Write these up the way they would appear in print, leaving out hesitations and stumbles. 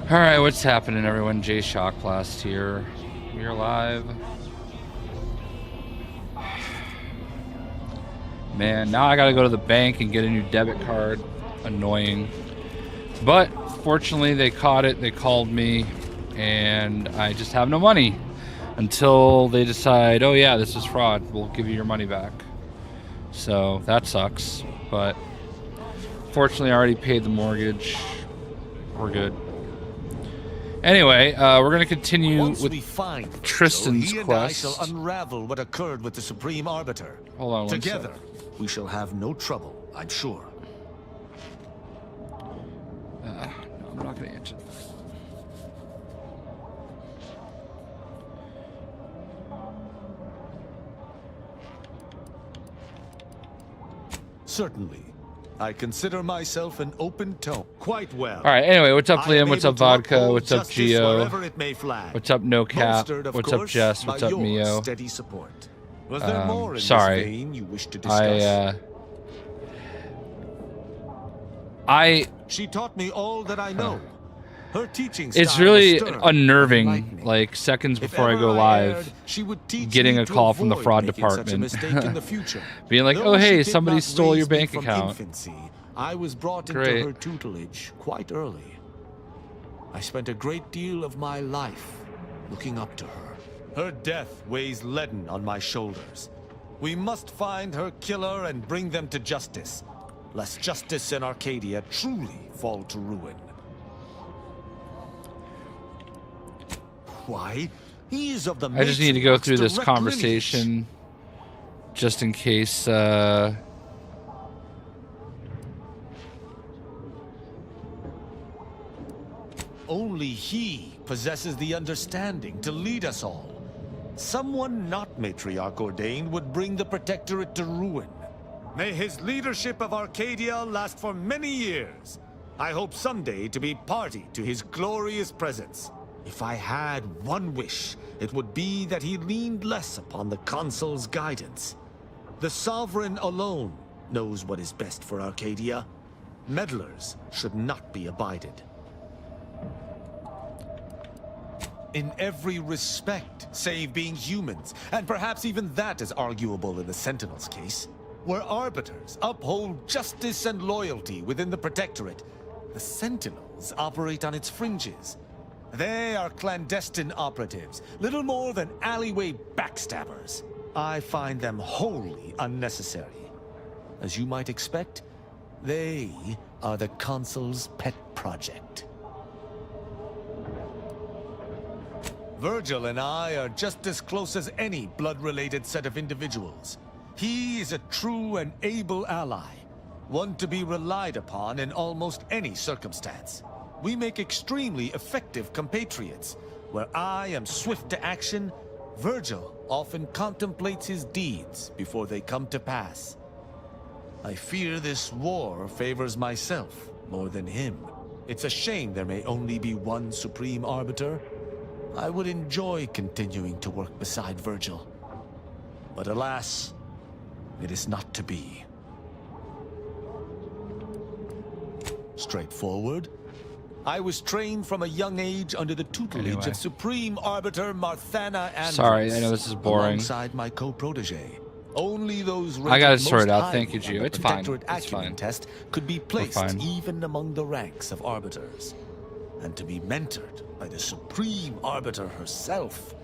Alright, what's happening, everyone? JayShockblast here. We are live. Man, now I gotta go to the bank and get a new debit card. Annoying. But, fortunately, they caught it, they called me, and I just have no money. Until they decide, oh yeah, this is fraud, we'll give you your money back. So, that sucks. But, fortunately, I already paid the mortgage. We're good. Anyway, we're going to continue with Tristan's quest. I shall unravel what occurred with the Supreme Arbiter. Hold on one Together, we shall have no trouble, I'm sure. No, I'm not going to answer that. Certainly. I consider myself an open tone. Quite well. All right. Anyway, what's up, Liam? What's up, Vodka? What's up, Geo? What's up, No Cap? What's up, Jess? What's up, Mio? Steady support. Was there more in sorry. this vein you wish to discuss? She taught me all that I know. Her teaching style it's really was stern, unnerving. Like seconds before I go live, getting a call from the fraud department, being like, "Oh, hey, somebody stole your bank account." Infancy, I was brought into her tutelage quite early. I spent a great deal of my life looking up to her. Her death weighs leaden on my shoulders. We must find her killer and bring them to justice, lest justice in Arcadia truly fall to ruin. Why? He is of the I just need to go through this conversation, just in case. Only he possesses the understanding to lead us all. Someone not matriarch ordained would bring the Protectorate to ruin. May his leadership of Arcadia last for many years. I hope someday to be party to his glorious presence. If I had one wish, it would be that he leaned less upon the Consul's guidance. The Sovereign alone knows what is best for Arcadia. Meddlers should not be abided. In every respect, save being humans, and perhaps even that is arguable in the Sentinel's case. Where Arbiters uphold justice and loyalty within the Protectorate, the Sentinels operate on its fringes. They are clandestine operatives, little more than alleyway backstabbers. I find them wholly unnecessary. As you might expect, they are the Consul's pet project. Virgil and I are just as close as any blood-related set of individuals. He is a true and able ally, one to be relied upon in almost any circumstance. We make extremely effective compatriots. Where I am swift to action, Virgil often contemplates his deeds before they come to pass. I fear this war favors myself more than him. It's a shame there may only be one Supreme Arbiter. I would enjoy continuing to work beside Virgil. But alas, it is not to be. Straightforward. I was trained from a young age under the tutelage of Supreme Arbiter Marthana Andrews. Sorry, I know this is boring. Alongside my co-protege. Only those I got it sorted out. Thank you, Gio. It's fine. It's fine. Test could be placed even among the ranks of arbiters. And to be mentored by the Supreme Arbiter herself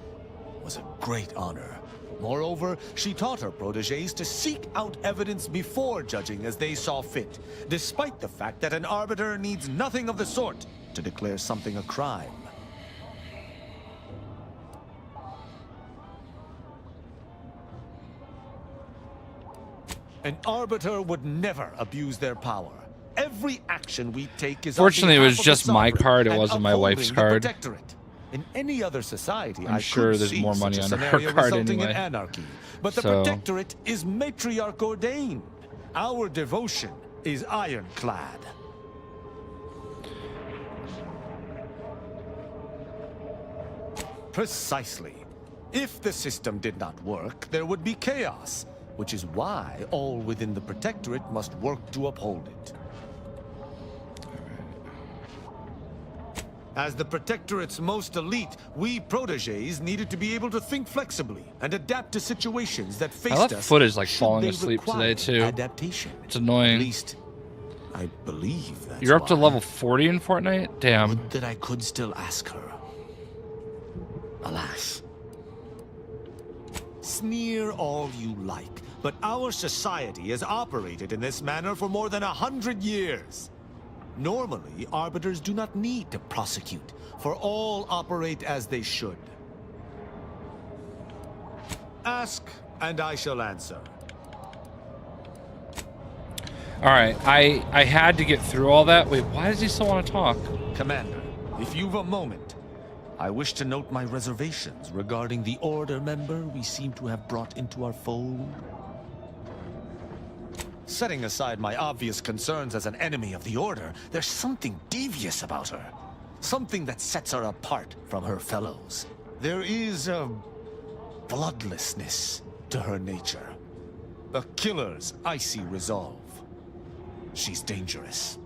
was a great honor. Moreover, she taught her proteges to seek out evidence before judging as they saw fit, despite the fact that an arbiter needs nothing of the sort to declare something a crime. An arbiter would never abuse their power. Every action we take is fortunately, it was just my card. It wasn't my wife's card. In any other society, I'm sure there's more money on her card anyway. In anarchy. But the Protectorate is matriarch ordained. Our devotion is ironclad. Precisely. If the system did not work, there would be chaos, which is why all within the Protectorate must work to uphold it. As the Protectorate's most elite, we protégés needed to be able to think flexibly and adapt to situations that faced I left us. Foot is like should falling they asleep require today too. Adaptation. It's annoying. At least, I believe that's You're up to why. level 40 in Fortnite? Damn. Would that I could still ask her. Alas. Sneer all you like, but our society has operated in this manner for more than 100 years. Normally, arbiters do not need to prosecute, for all operate as they should. Ask, and I shall answer. Alright, I had to get through all that. Wait, why does he still want to talk? Commander, if you've a moment, I wish to note my reservations regarding the Order member we seem to have brought into our fold. Setting aside my obvious concerns as an enemy of the Order, there's something devious about her. Something that sets her apart from her fellows. There is a bloodlessness to her nature. A killer's icy resolve. She's dangerous.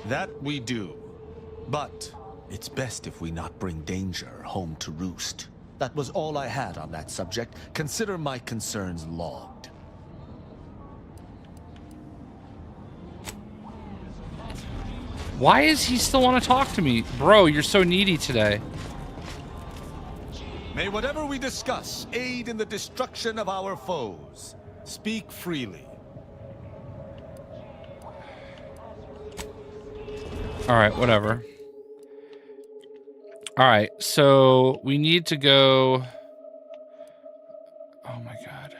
That we do. But it's best if we not bring danger home to roost. That was all I had on that subject. Consider my concerns logged. Why is he still want to talk to me? Bro, you're so needy today. May whatever we discuss aid in the destruction of our foes. Speak freely. Alright, whatever. Alright, so we need to go... Oh my god.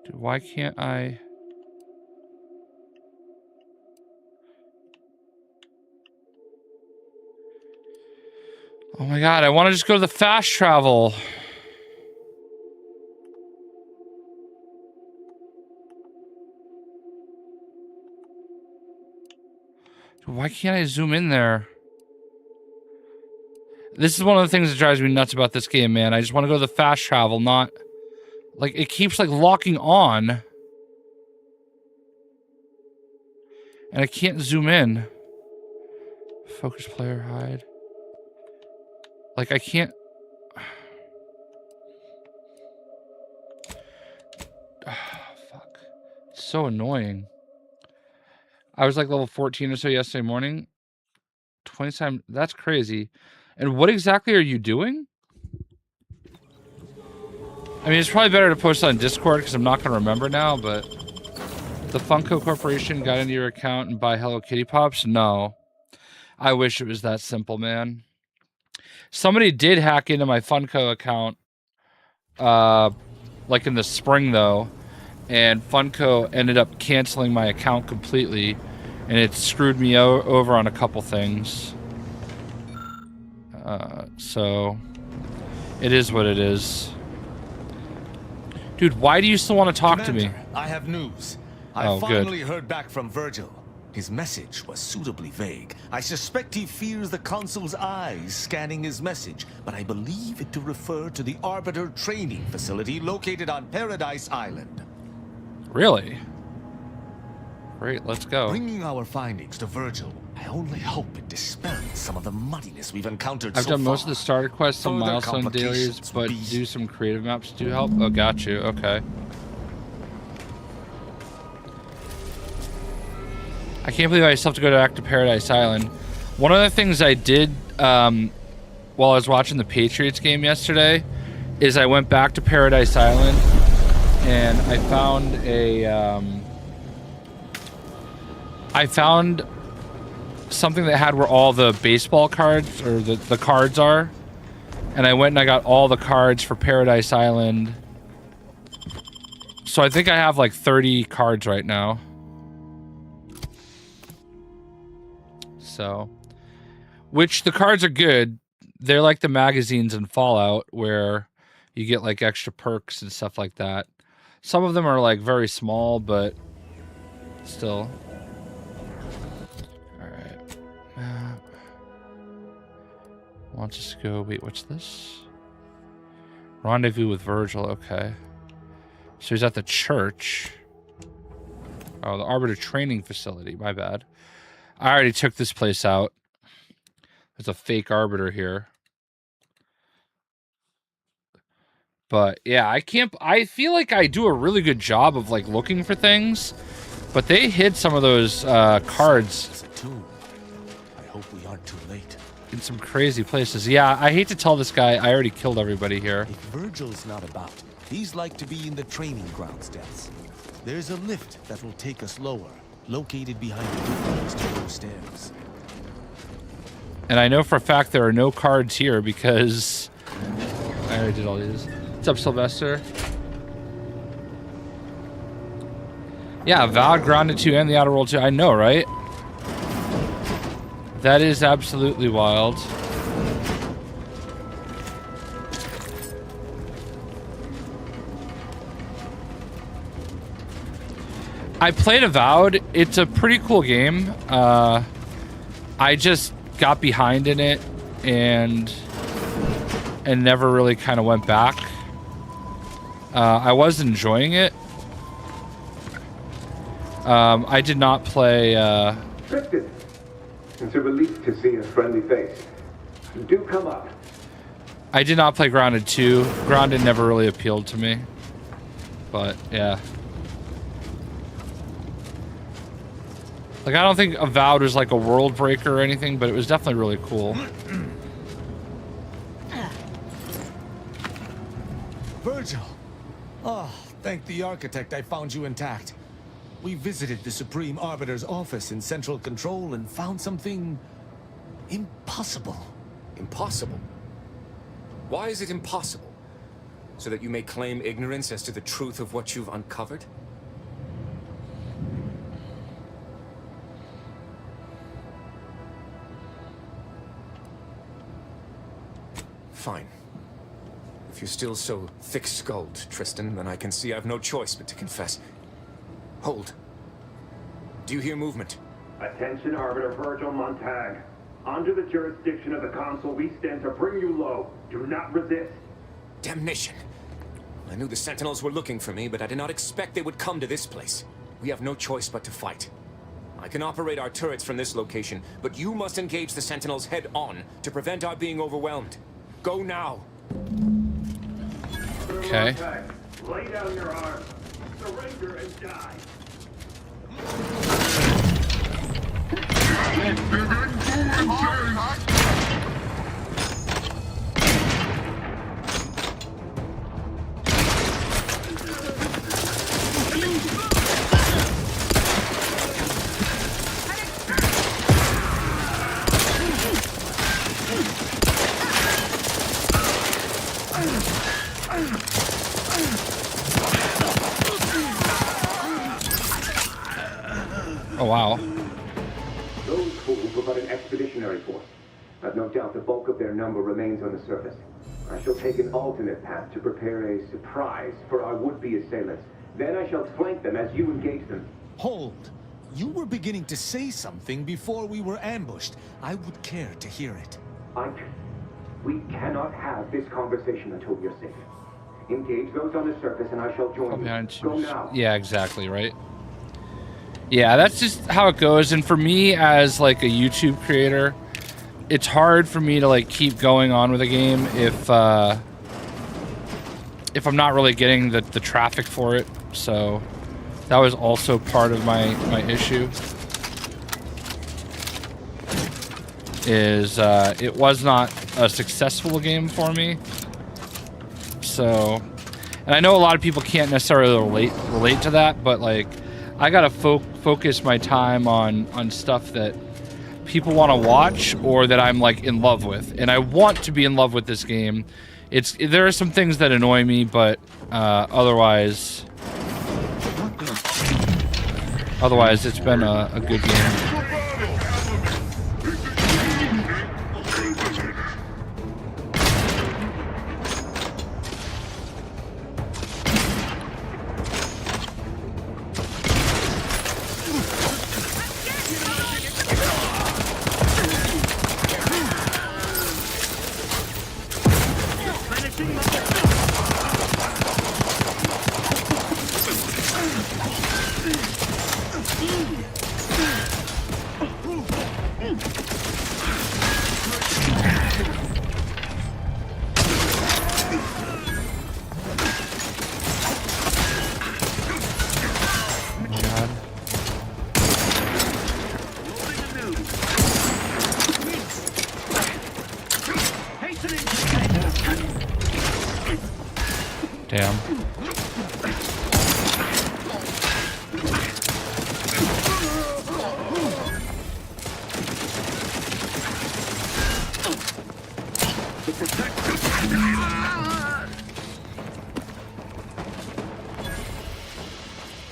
Dude, why can't I... Oh my god, I want to just go to the fast travel. Dude, why can't I zoom in there? This is one of the things that drives me nuts about this game, man. I just want to go to the fast travel, not... Like, it keeps, like, locking on. And I can't zoom in. Focus player, hide. Like, I can't... Fuck. It's so annoying. I was like level 14 or so yesterday morning. 20 times... That's crazy. And what exactly are you doing? I mean, it's probably better to post on Discord because I'm not going to remember now, but... The Funko Corporation got into your account and buy Hello Kitty Pops? No. I wish it was that simple, man. Somebody did hack into my Funko account, like in the spring, though, and Funko ended up canceling my account completely, and it screwed me over on a couple things. So, it is what it is. Dude, why do you still want to talk Commander, to me? I have news. Oh, I finally heard back from Virgil. His message was suitably vague. I suspect he fears the Consul's eyes scanning his message, but I believe it to refer to the Arbiter training facility located on Paradise Island. Really? Great, let's go. Bringing our findings to Virgil, I only hope it dispels some of the muddiness we've encountered so I've far. done most of the starter quests, some Further milestone dailies, complications but would be- do some creative maps do help. Oh, got you. Okay. I can't believe I still have to go back to Paradise Island. One of the things I did while I was watching the Patriots game yesterday is I went back to Paradise Island and I found a I found something that had where all the baseball cards or the cards are, and I went and I got all the cards for Paradise Island. So I think I have like 30 cards right now. So, which the cards are good. They're like the magazines in Fallout where you get like extra perks and stuff like that. Some of them are like very small, but still. All right. Wants us to go. Wait, what's this? Rendezvous with Virgil. Okay. So he's at the church. Oh, the Arbiter Training Facility. My bad. I already took this place out. There's a fake Arbiter here. But yeah, I feel like I do a really good job of like looking for things, but they hid some of those cards. I hope we aren't too late. In some crazy places. Yeah, I hate to tell this guy, I already killed everybody here. If Virgil's not about, he's like to be in the training grounds depths. There's a lift that will take us lower, located behind the doors to those stairs. And I know for a fact there are no cards here because I already did all these. What's up, Sylvester? Yeah, Avowed, Grounded 2, and the Outer World 2. I know, right? That is absolutely wild. I played Avowed. It's a pretty cool game. I just got behind in it and never really kind of went back. I was enjoying it. I did not play... Tristan, it's a relief to see a friendly face. Do come up. I did not play Grounded 2. Grounded never really appealed to me. But, yeah. Like, I don't think Avowed was like a world breaker or anything, but it was definitely really cool. Virgil! Oh, thank the architect I found you intact. We visited the Supreme Arbiter's office in Central Control and found something... impossible. Impossible? Why is it impossible? So that you may claim ignorance as to the truth of what you've uncovered? Fine. If you're still so thick-skulled, Tristan, then I can see I've no choice but to confess. Hold. Do you hear movement? Attention, Arbiter Virgil Montag. Under the jurisdiction of the Council, we stand to bring you low. Do not resist. Damnation. I knew the Sentinels were looking for me, but I did not expect they would come to this place. We have no choice but to fight. I can operate our turrets from this location, but you must engage the Sentinels head-on to prevent our being overwhelmed. Go now. Okay. Lay down your arms. Surrender and die. Oh, wow. Those fools were but an expeditionary force. I've no doubt the bulk of their number remains on the surface. I shall take an alternate path to prepare a surprise for our would-be assailants. Then I shall flank them as you engage them. Hold. You were beginning to say something before we were ambushed. I would care to hear it. We cannot have this conversation until you're safe. Engage those on the surface and I shall join you. Go now. Yeah, exactly, right? Yeah, that's just how it goes. And for me as like a YouTube creator, it's hard for me to like keep going on with a game if I'm not really getting the traffic for it. So that was also part of my issue. Is it was not a successful game for me. So, and I know a lot of people can't necessarily relate to that, but like I gotta focus my time on stuff that people want to watch or that I'm like in love with, and I want to be in love with this game. There are some things that annoy me, but otherwise it's been a good game.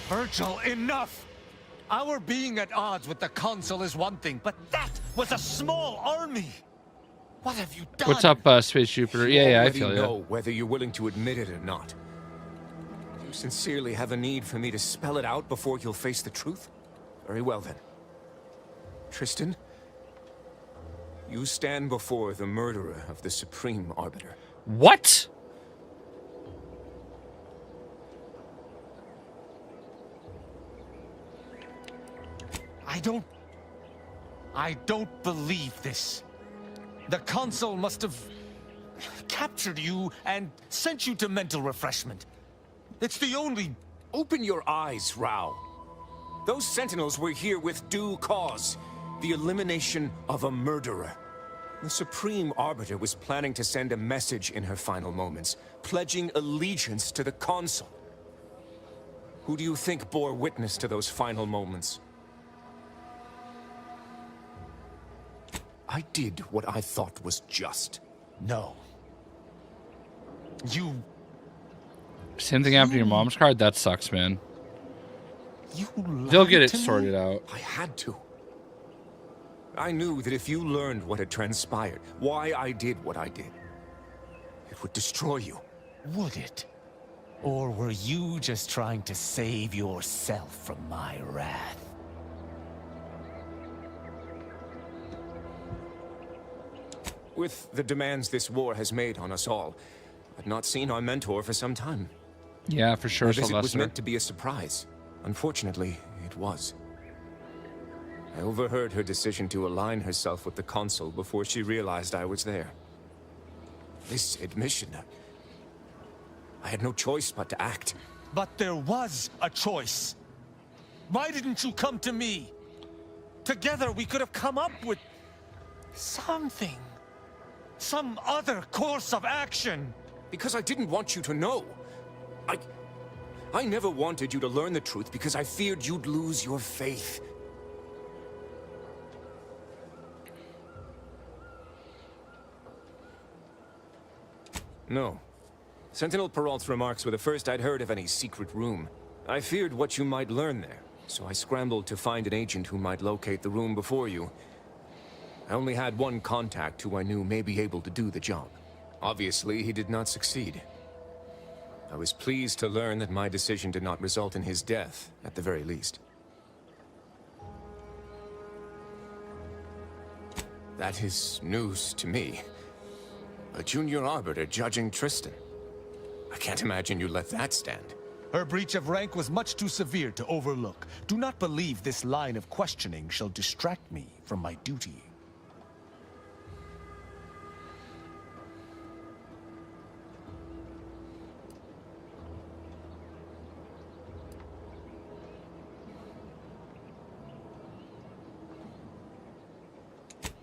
Virgil, enough! Our being at odds with the Council is one thing, but that was a small army! What have you done? What's up, Space Jupiter? You Yeah, I already feel know you. whether you're willing to admit it or not. Do you sincerely have a need for me to spell it out before you'll face the truth? Very well then. Tristan, you stand before the murderer of the Supreme Arbiter. What? I don't believe this. The Council must have captured you and sent you to mental refreshment. It's the only... Open your eyes, Rao. Those Sentinels were here with due cause. The elimination of a murderer. The Supreme Arbiter was planning to send a message in her final moments, pledging allegiance to the Council. Who do you think bore witness to those final moments? I did what I thought was just. No. You... Same thing happened to your mom's card? That sucks, man. You They'll get lied it to me? sorted out. I had to. I knew that if you learned what had transpired, why I did what I did, it would destroy you. Would it? Or were you just trying to save yourself from my wrath? With the demands this war has made on us all, I've not seen our mentor for some time. Yeah, for sure, My visit was Sylvester. meant to be a surprise. Unfortunately, it was. I overheard her decision to align herself with the Consul before she realized I was there. This admission... I had no choice but to act. But there was a choice. Why didn't you come to me? Together we could have come up with... something. Some other course of action. Because I didn't want you to know. I never wanted you to learn the truth because I feared you'd lose your faith. No. Sentinel Peralt's remarks were the first I'd heard of any secret room. I feared what you might learn there, so I scrambled to find an agent who might locate the room before you. I only had one contact who I knew may be able to do the job. Obviously, he did not succeed. I was pleased to learn that my decision did not result in his death, at the very least. That is news to me. A junior arbiter judging Tristan. I can't imagine you let that stand. Her breach of rank was much too severe to overlook. Do not believe this line of questioning shall distract me from my duty.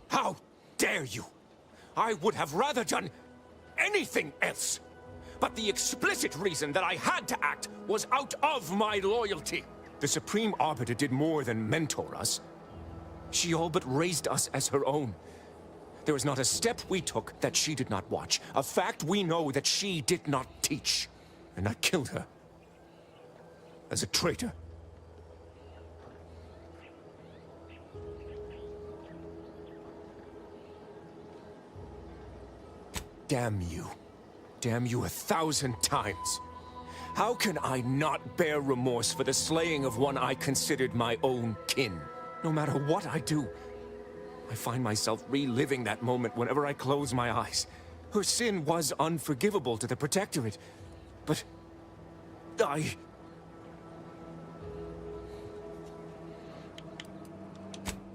How dare you! I would have rather done anything else. But the explicit reason that I had to act was out of my loyalty. The Supreme Arbiter did more than mentor us. She all but raised us as her own. There was not a step we took that she did not watch. A fact we know that she did not teach. And I killed her. As a traitor. Damn you. Damn you 1,000 times. How can I not bear remorse for the slaying of one I considered my own kin? No matter what I do, I find myself reliving that moment whenever I close my eyes. Her sin was unforgivable to the Protectorate, but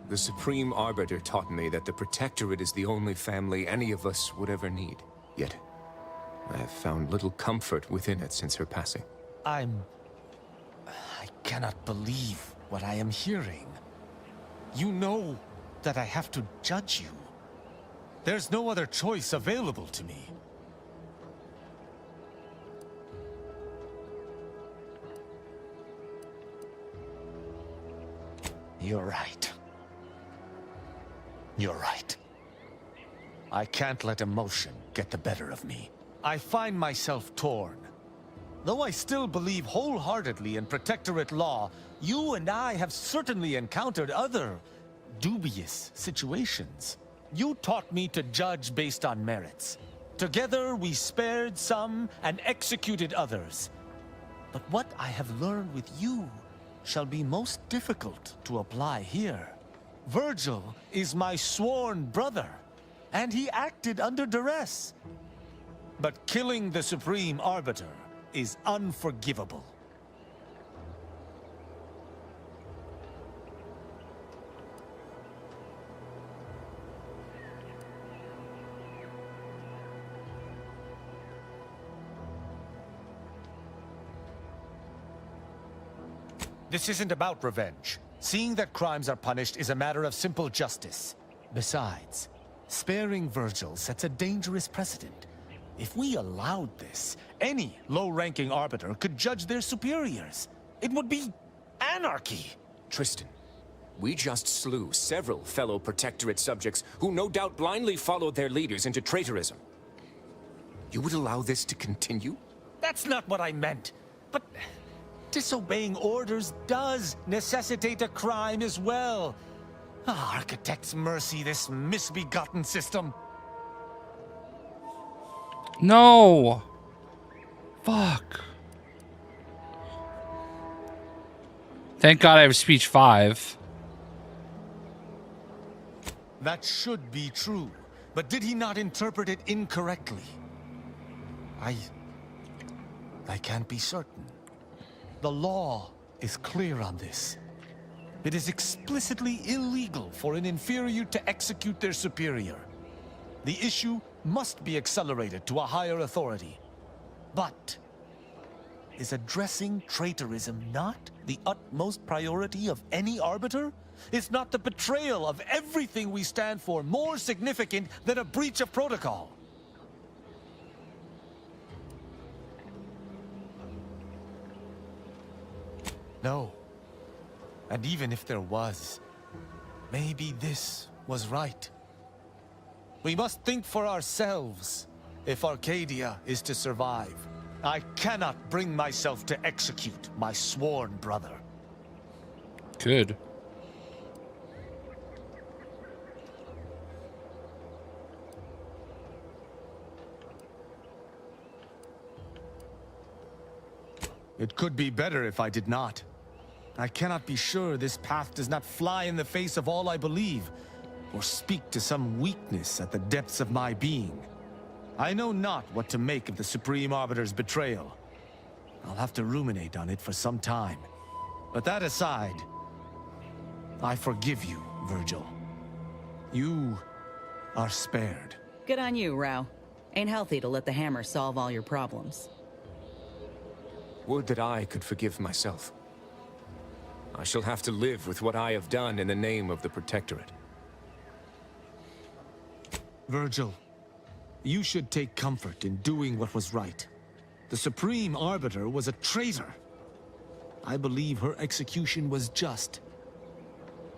The Supreme Arbiter taught me that the Protectorate is the only family any of us would ever need. Yet, I have found little comfort within it since her passing. I cannot believe what I am hearing. You know that I have to judge you. There's no other choice available to me. You're right. You're right. I can't let emotion get the better of me. I find myself torn. Though I still believe wholeheartedly in Protectorate law, you and I have certainly encountered other dubious situations. You taught me to judge based on merits. Together we spared some and executed others. But what I have learned with you shall be most difficult to apply here. Virgil is my sworn brother, and he acted under duress. But killing the Supreme Arbiter is unforgivable. This isn't about revenge. Seeing that crimes are punished is a matter of simple justice. Besides, sparing Virgil sets a dangerous precedent. If we allowed this, any low-ranking arbiter could judge their superiors. It would be anarchy. Tristan, we just slew several fellow Protectorate subjects who no doubt blindly followed their leaders into traitorism. You would allow this to continue? That's not what I meant. But disobeying orders does necessitate a crime as well. Architect's mercy, this misbegotten system. No! Fuck. Thank God I have speech 5. That should be true. But did he not interpret it incorrectly? I can't be certain. The law is clear on this. It is explicitly illegal for an inferior to execute their superior. The issue must be accelerated to a higher authority. But is addressing traitorism not the utmost priority of any arbiter? Is not the betrayal of everything we stand for more significant than a breach of protocol? No. And even if there was, maybe this was right. We must think for ourselves if Arcadia is to survive. I cannot bring myself to execute my sworn brother. Good. It could be better if I did not. I cannot be sure this path does not fly in the face of all I believe, or speak to some weakness at the depths of my being. I know not what to make of the Supreme Arbiter's betrayal. I'll have to ruminate on it for some time. But that aside, I forgive you, Virgil. You are spared. Good on you, Rao. Ain't healthy to let the hammer solve all your problems. Would that I could forgive myself. I shall have to live with what I have done in the name of the Protectorate. Virgil, you should take comfort in doing what was right. The Supreme Arbiter was a traitor. I believe her execution was just.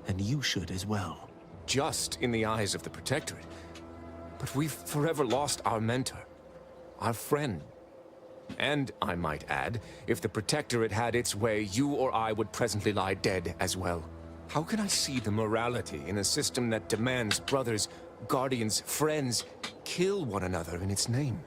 And you should as well. Just in the eyes of the Protectorate. But we've forever lost our mentor, our friend. And, I might add, if the Protectorate had its way, you or I would presently lie dead as well. How can I see the morality in a system that demands brothers, guardians, friends kill one another in its name?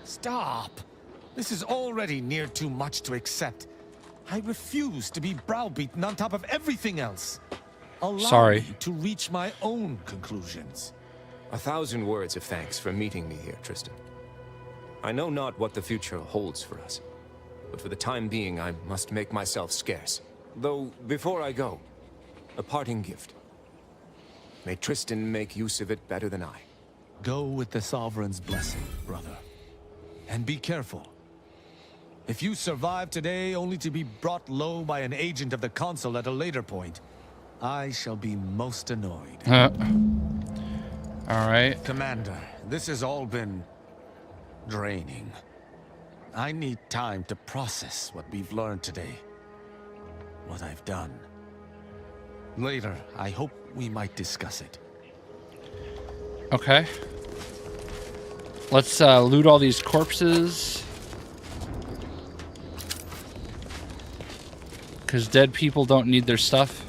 Stop! This is already near too much to accept. I refuse to be browbeaten on top of everything else. Allow me to reach my own conclusions. 1,000 words of thanks for meeting me here, Tristan. I know not what the future holds for us, but for the time being I must make myself scarce. Though, before I go, a parting gift. May Tristan make use of it better than I. Go with the Sovereign's blessing, brother. And be careful. If you survive today only to be brought low by an agent of the Consul at a later point, I shall be most annoyed. All right. Commander, this has all been draining. I need time to process what we've learned today. What I've done. Later, I hope we might discuss it. Okay. Let's loot all these corpses. Because dead people don't need their stuff.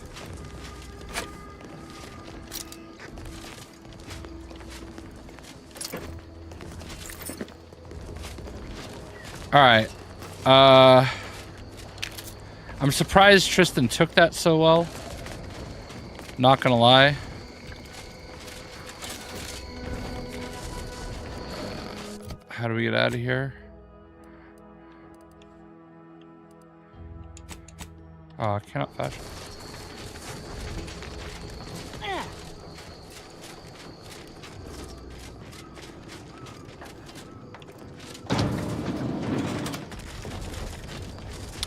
Alright. I'm surprised Tristan took that so well. Not gonna lie. How do we get out of here? Oh, I cannot fetch.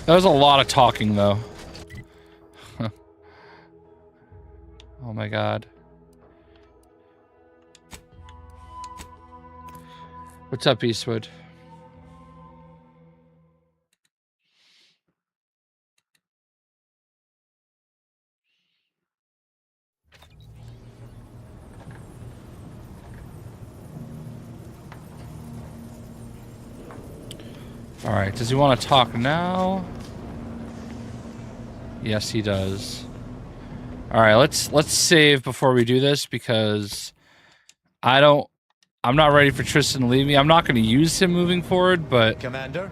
That was a lot of talking, though. Oh my god. What's up, Eastwood? All right, does he want to talk now? Yes, he does. All right, let's save before we do this because I'm not ready for Tristan to leave me. I'm not going to use him moving forward, but Commander,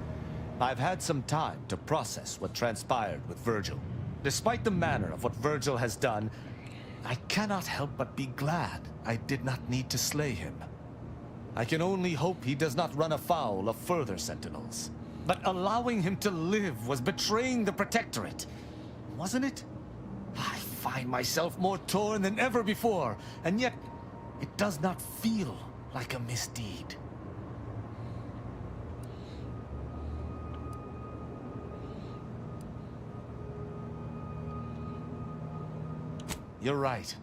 I've had some time to process what transpired with Virgil. Despite the manner of what Virgil has done, I cannot help but be glad I did not need to slay him. I can only hope he does not run afoul of further Sentinels. But allowing him to live was betraying the Protectorate, wasn't it? I find myself more torn than ever before, and yet it does not feel like a misdeed. You're right.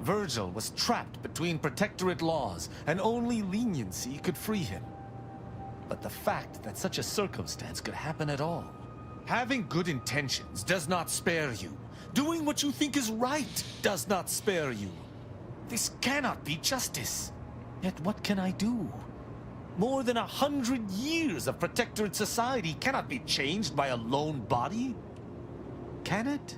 Virgil was trapped between Protectorate laws, and only leniency could free him. But the fact that such a circumstance could happen at all. Having good intentions does not spare you. Doing what you think is right does not spare you. This cannot be justice. Yet what can I do? More than 100 years of Protectorate society cannot be changed by a lone body. Can it?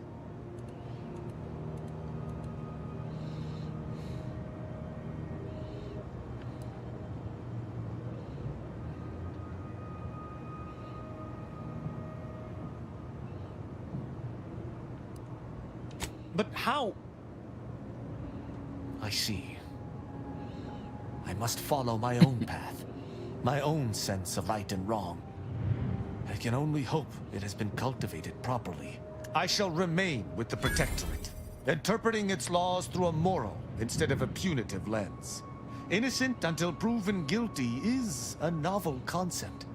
But how? I see. I must follow my own path, my own sense of right and wrong. I can only hope it has been cultivated properly. I shall remain with the Protectorate, interpreting its laws through a moral instead of a punitive lens. Innocent until proven guilty is a novel concept,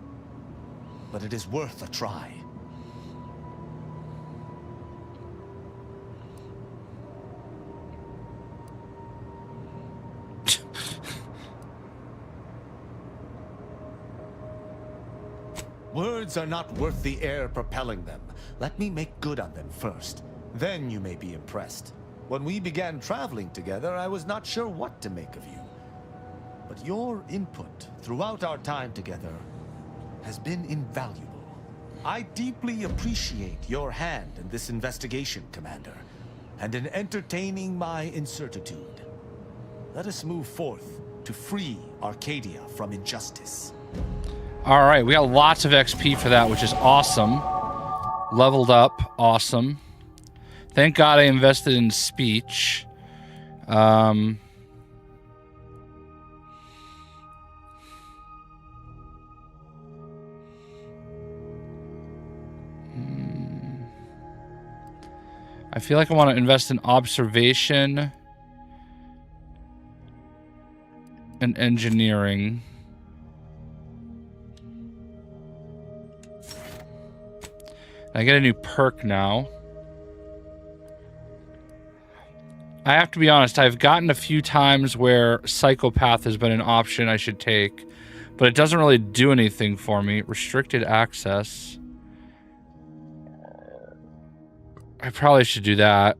but it is worth a try. Words are not worth the air propelling them. Let me make good on them first. Then you may be impressed. When we began traveling together, I was not sure what to make of you. But your input throughout our time together has been invaluable. I deeply appreciate your hand in this investigation, Commander, and in entertaining my incertitude. Let us move forth to free Arcadia from injustice. all right, we got lots of XP for that, which is awesome. Leveled up, awesome. Thank God I invested in speech. I feel like I want to invest in observation and engineering. I get a new perk now. I have to be honest, I've gotten a few times where Psychopath has been an option I should take, but it doesn't really do anything for me. Restricted access. I probably should do that.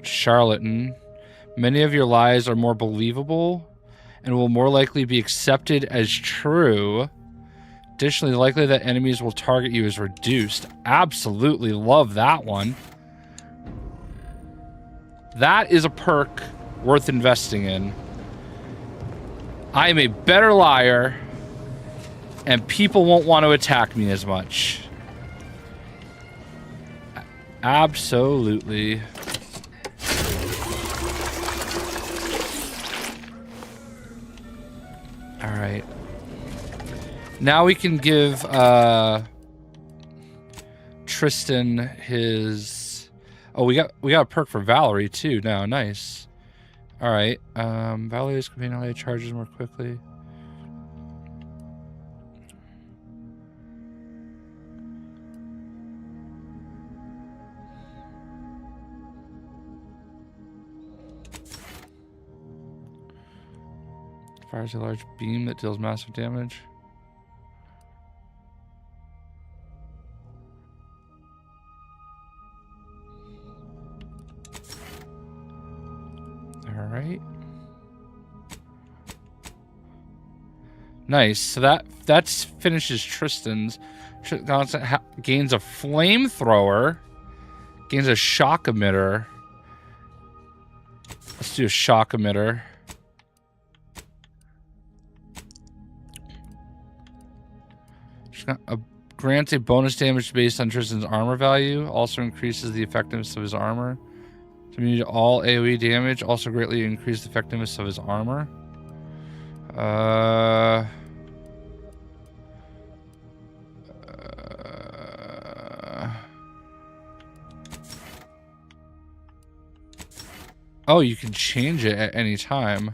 Charlatan. Many of your lies are more believable and will more likely be accepted as true. Additionally, the likelihood that enemies will target you is reduced. Absolutely love that one. That is a perk worth investing in. I am a better liar, and people won't want to attack me as much. Absolutely. All right. Now we can give Tristan his... Oh, we got a perk for Valerie too now. Nice. All right. Valerie's companion ally charges more quickly. Fires a large beam that deals massive damage. All right. Nice. So that's finishes Tristan's. Gains a flamethrower. Gains a shock emitter. Let's do a shock emitter. Grants a bonus damage based on Tristan's armor value. Also increases the effectiveness of his armor. Immune to all AoE damage. Also greatly increase the effectiveness of his armor. Oh, you can change it at any time.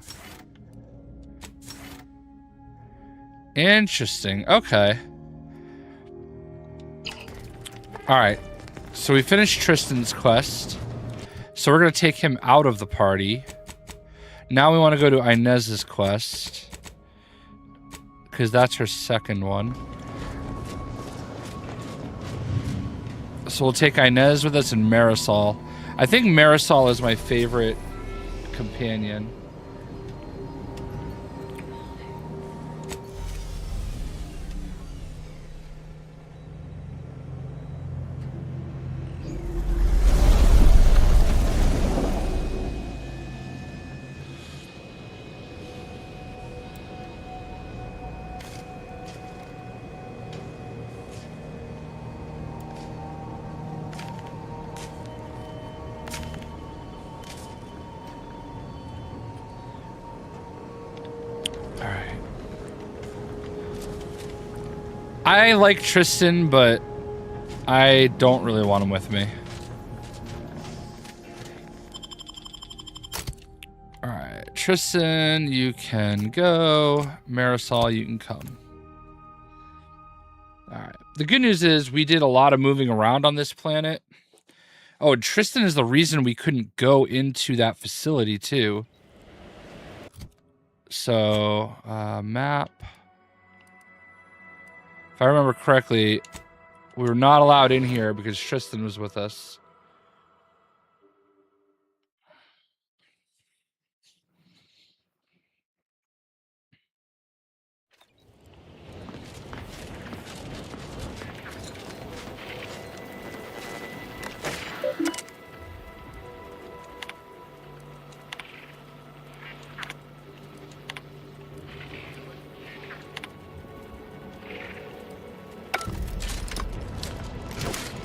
Interesting. Okay. All right. So we finished Tristan's quest. So we're going to take him out of the party. Now we want to go to Inez's quest. Because that's her second one. So we'll take Inez with us and Marisol. I think Marisol is my favorite companion. I like Tristan, but I don't really want him with me. Alright, Tristan, you can go. Marisol, you can come. Alright. The good news is we did a lot of moving around on this planet. Oh, and Tristan is the reason we couldn't go into that facility, too. So, map... If I remember correctly, we were not allowed in here because Tristan was with us.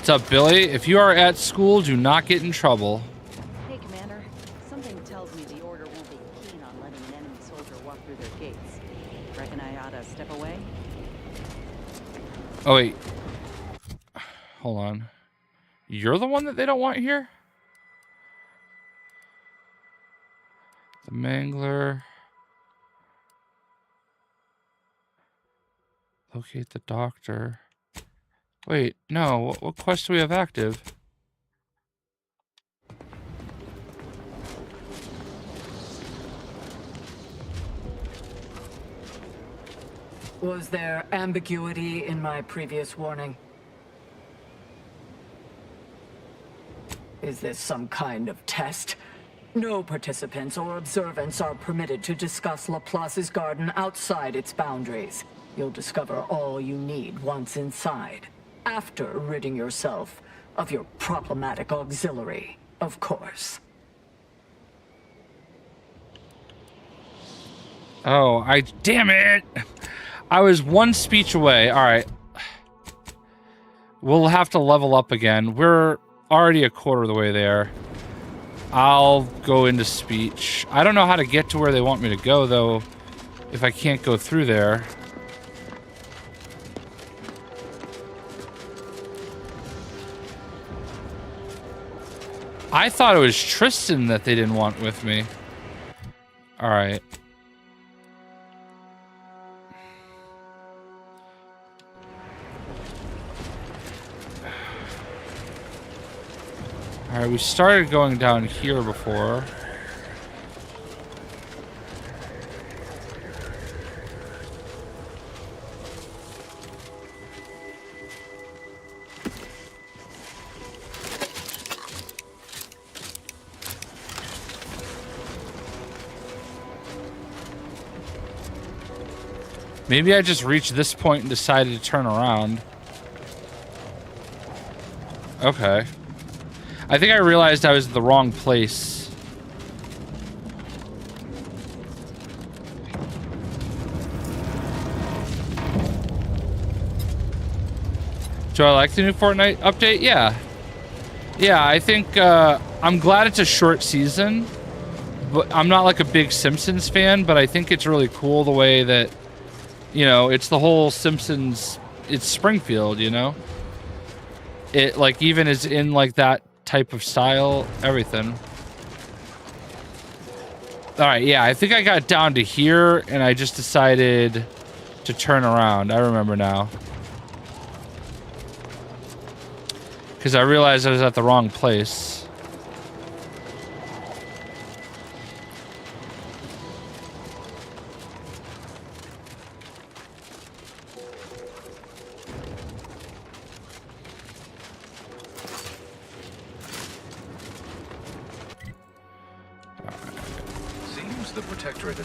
What's up, Billy? If you are at school, do not get in trouble. Hey, Commander. Something tells me the Order won't be keen on letting an enemy soldier walk through their gates. Reckon I ought to step away? Oh, wait. Hold on. You're the one that they don't want here? The Mangler. Locate the doctor. Wait, no. What quest do we have active? Was there ambiguity in my previous warning? Is this some kind of test? No participants or observants are permitted to discuss Laplace's garden outside its boundaries. You'll discover all you need once inside, after ridding yourself of your problematic auxiliary, of course. Oh, damn it! I was one speech away. All right. We'll have to level up again. We're already a quarter of the way there. I'll go into speech. I don't know how to get to where they want me to go, though, if I can't go through there. I thought it was Tristan that they didn't want with me. All right. Alright, we started going down here before. Maybe I just reached this point and decided to turn around. Okay. I think I realized I was in the wrong place. Do I like the new Fortnite update? Yeah. Yeah, I think I'm glad it's a short season. But I'm not like a big Simpsons fan, but I think it's really cool the way that, you know, it's the whole Simpsons, it's Springfield, you know? It like even is in like that type of style, everything. All right, yeah, I think I got down to here and I just decided to turn around. I remember now. Because I realized I was at the wrong place.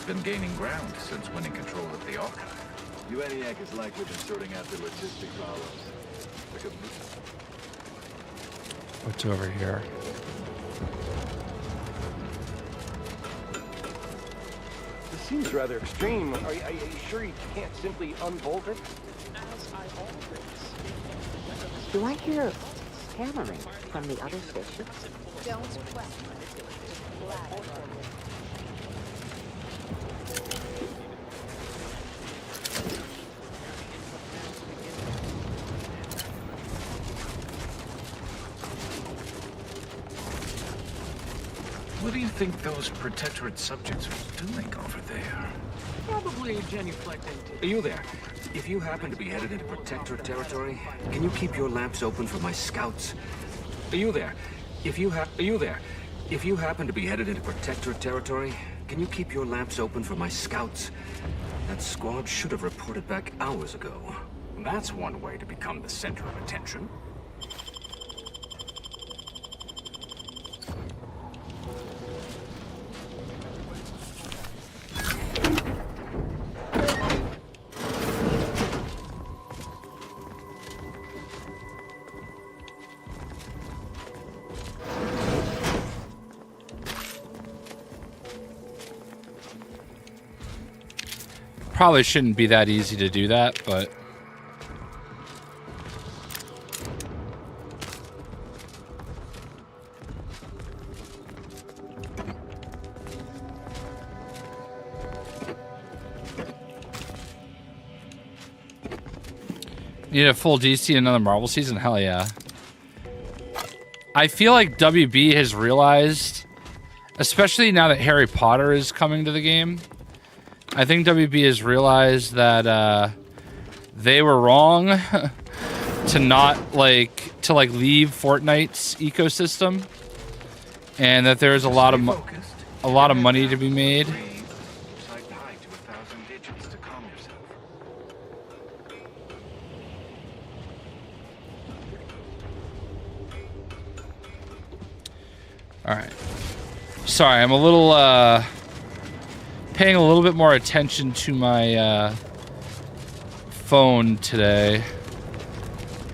Been gaining ground since winning control of the archive. UNEAC is likely been sorting out the logistic problems. What's over here? This seems rather extreme. Are you sure you can't simply unbolt it? Do I hear hammering from the other station? Don't question. What do you think those Protectorate subjects are doing over there? Probably genuflecting. Are you there? If you happen to be headed into Protectorate territory, can you keep your lamps open for my scouts? Are you there? Are you there? If you happen to be headed into Protectorate territory, can you keep your lamps open for my scouts? That squad should have reported back hours ago. That's one way to become the center of attention. Probably shouldn't be that easy to do that, but need a full DC and another Marvel season? Hell yeah. I feel like WB has realized, especially now that Harry Potter is coming to the game, I think WB has realized that they were wrong to not leave Fortnite's ecosystem, and that there's a lot of money to be made. All right. Sorry, I'm a little paying a little bit more attention to my phone today.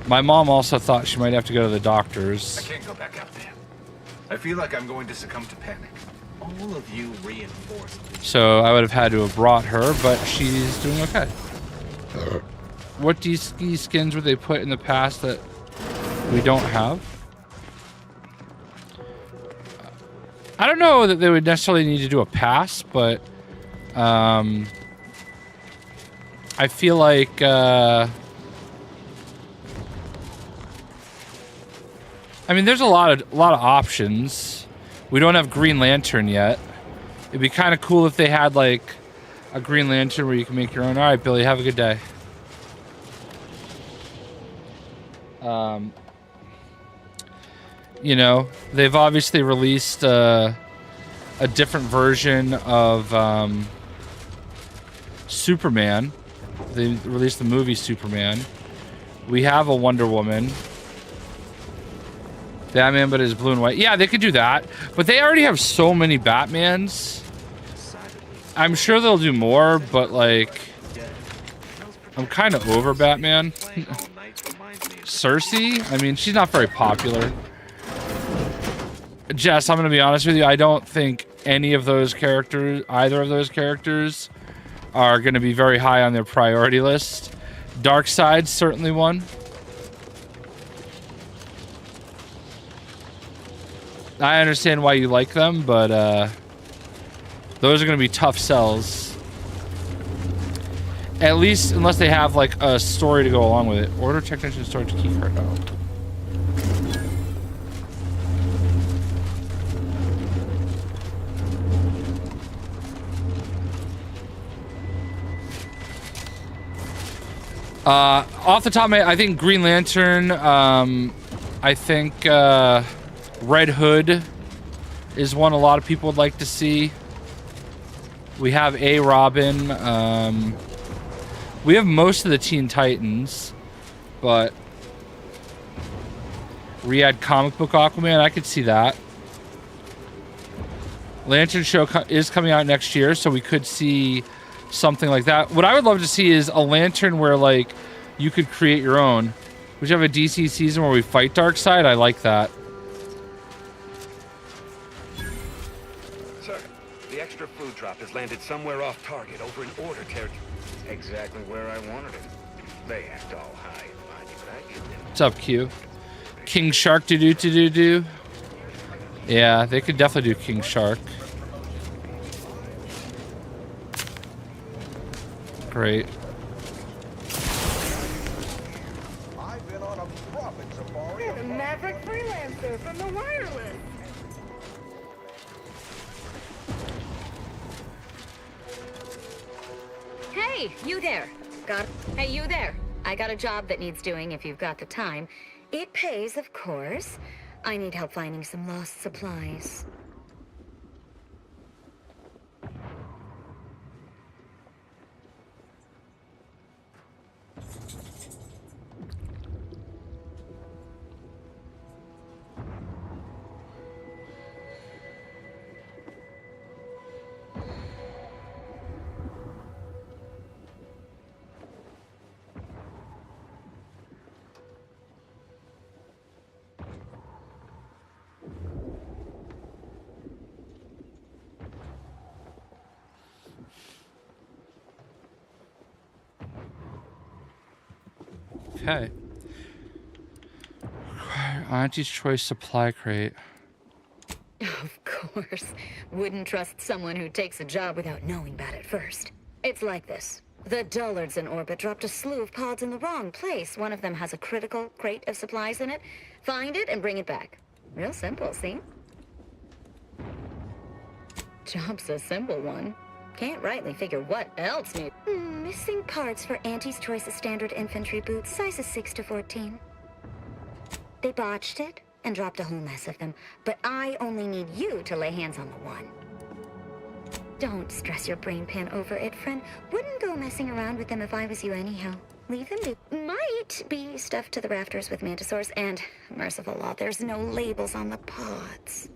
My mom also thought she might have to go to the doctor's. I can't go back out there. I feel like I'm going to succumb to panic. All of you reinforce. So I would have had to have brought her, but she's doing okay. What ski skins would they put in the past that we don't have? I don't know that they would necessarily need to do a pass, but I feel like I mean, there's a lot of options. We don't have Green Lantern yet. It'd be kind of cool if they had like a Green Lantern where you can make your own. All right, Billy, have a good day. You know, they've obviously released a different version of Superman. They released the movie Superman. We have a Wonder Woman. Batman, but it's blue and white. Yeah, they could do that. But they already have so many Batmans. I'm sure they'll do more, but like, I'm kind of over Batman. Cersei? I mean, she's not very popular. Jess, I'm going to be honest with you. I don't think any of those characters, either of those characters, are going to be very high on their priority list. Darkseid's certainly one. I understand why you like them, but those are going to be tough sells. At least, unless they have like a story to go along with it. Order technician storage key card. Oh. Off the top of my head, I think Green Lantern, I think Red Hood is one a lot of people would like to see. We have a Robin. We have most of the Teen Titans, but Riyadh comic book Aquaman, I could see that. Lantern Show is coming out next year, so we could see something like that. What I would love to see is a Lantern where like you could create your own. We should have a DC season where we fight Darkseid. I like that. Sir, the extra food drop has landed somewhere off target over in order territory. Exactly where I wanted it. They act all high and mighty, but I give them. What's up, Q? King Shark do. Yeah, they could definitely do King Shark. Great. I've been on a profit safari. You're the maverick freelancer from the wireless. Hey, you there. Hey, you there. I got a job that needs doing if you've got the time. It pays, of course. I need help finding some lost supplies. Okay. Auntie's Choice supply crate. Of course. Wouldn't trust someone who takes a job without knowing about it first. It's like this. The dullards in orbit dropped a slew of pods in the wrong place. One of them has a critical crate of supplies in it. Find it and bring it back. Real simple, see? Job's a simple one. Can't rightly figure what else needs. Missing parts for Auntie's Choice of standard infantry boots, sizes 6 to 14. They botched it and dropped a whole mess of them, but I only need you to lay hands on the one. Don't stress your brain pan over it, friend. Wouldn't go messing around with them if I was you anyhow. Leave them be. Might be stuffed to the rafters with mantisaurs, and merciful law, there's no labels on the pods.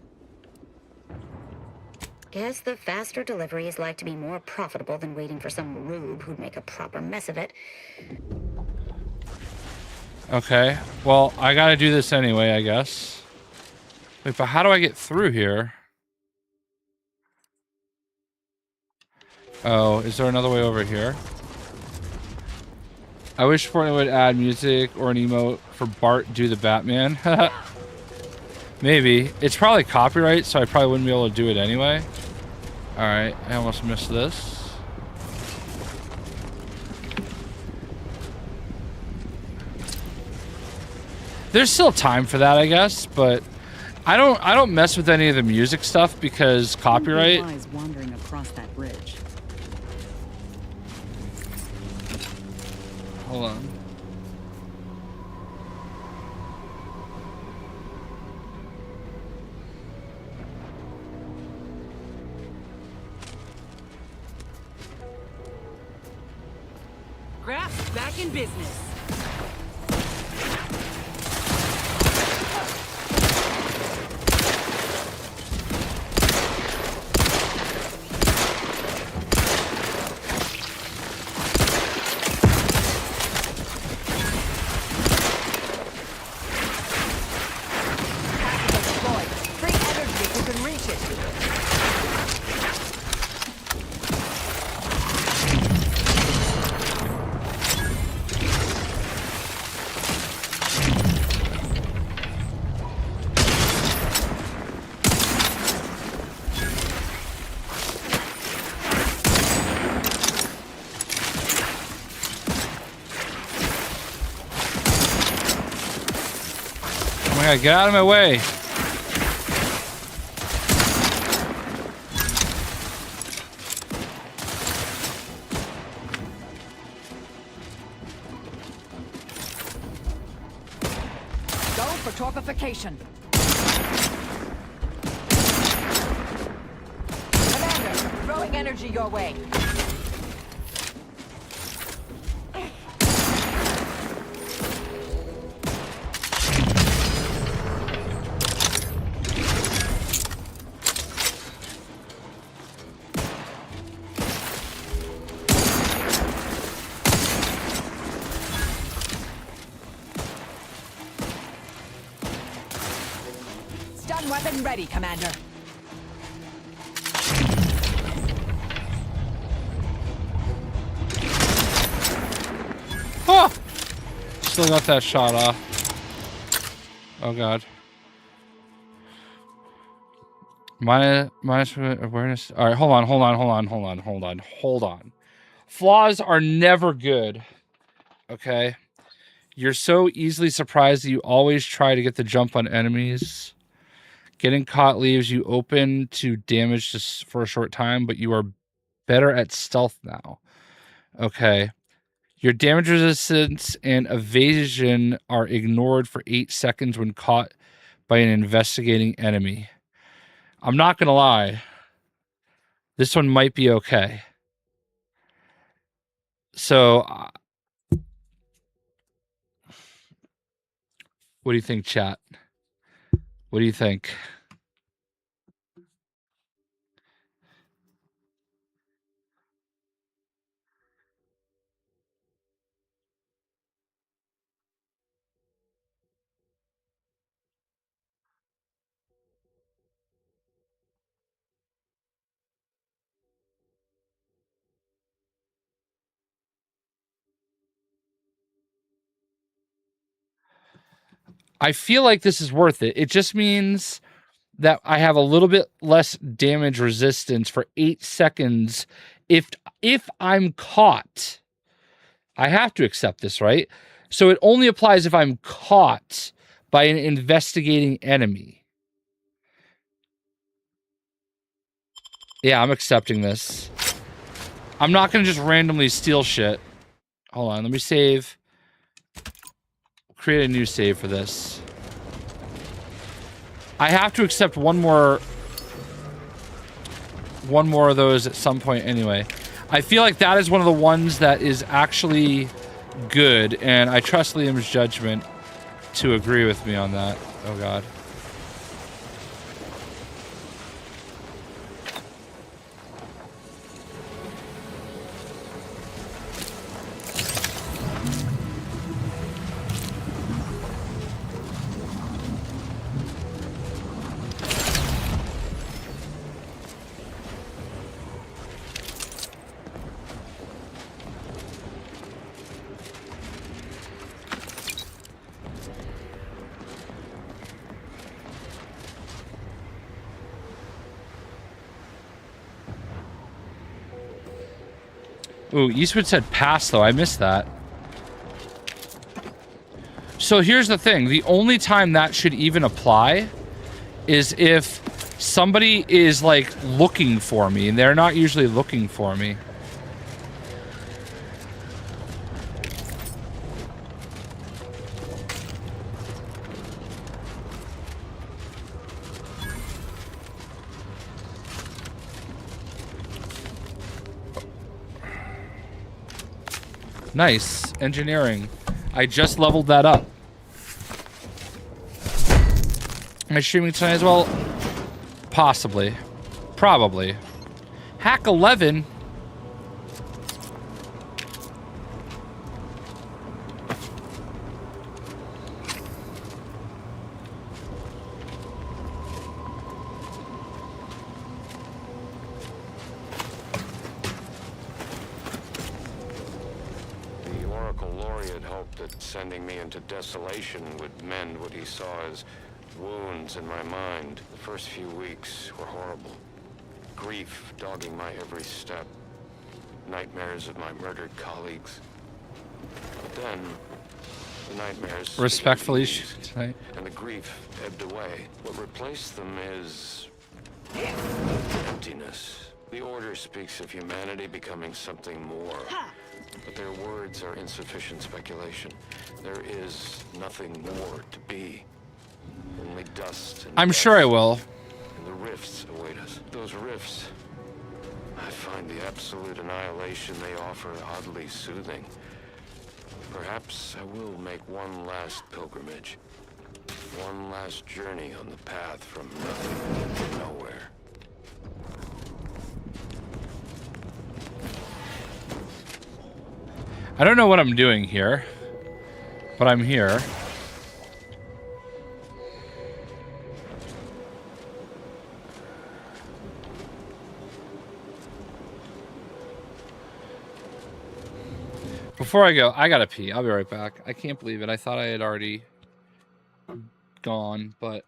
Guess the faster delivery is like to be more profitable than waiting for some rube who'd make a proper mess of it. Okay. Well, I gotta do this anyway, I guess. Wait, but how do I get through here? Oh, is there another way over here? I wish Fortnite would add music or an emote for Bart do the Batman. Maybe. It's probably copyright, so I probably wouldn't be able to do it anyway. Alright, I almost missed this. There's still time for that, I guess, but I don't mess with any of the music stuff because copyright. Wandering across that bridge. Hold on. Graph back in business. Get out of my way. Go for torpification. Commander, throwing energy your way. Weapon ready, Commander. Oh! Still got that shot off. Oh god. Minus awareness. All right, hold on. Flaws are never good. Okay. You're so easily surprised that you always try to get the jump on enemies. Getting caught leaves you open to damage just for a short time, but you are better at stealth now. Okay. Your damage resistance and evasion are ignored for 8 seconds when caught by an investigating enemy. I'm not going to lie. This one might be okay. So, what do you think, chat? What do you think? I feel like this is worth it. It just means that I have a little bit less damage resistance for 8 seconds if I'm caught. I have to accept this, right? So it only applies if I'm caught by an investigating enemy. Yeah, I'm accepting this. I'm not going to just randomly steal shit. Hold on, let me save. Create a new save for this. I have to accept one more of those at some point anyway. I feel like that is one of the ones that is actually good, and I trust Liam's judgment to agree with me on that. Oh god. Ooh, Eastwood said pass, though. I missed that. So here's the thing. The only time that should even apply is if somebody is, like, looking for me, and they're not usually looking for me. Nice. Engineering. I just leveled that up. Am I streaming tonight as well? Possibly. Probably. Hack 11? Sending me into desolation would mend what he saw as wounds in my mind. The first few weeks were horrible. Grief dogging my every step. Nightmares of my murdered colleagues. But then, the nightmares... Respectfully, tonight. And the grief ebbed away. What replaced them is... emptiness. The Order speaks of humanity becoming something more. But their words are insufficient speculation. There is nothing more to be. Only dust and I'm death. sure I will. And the rifts await us. Those rifts, I find the absolute annihilation they offer oddly soothing. Perhaps I will make one last pilgrimage. One last journey on the path from nothing to nowhere. I don't know what I'm doing here, but I'm here. Before I go, I gotta pee. I'll be right back. I can't believe it. I thought I had already gone, but...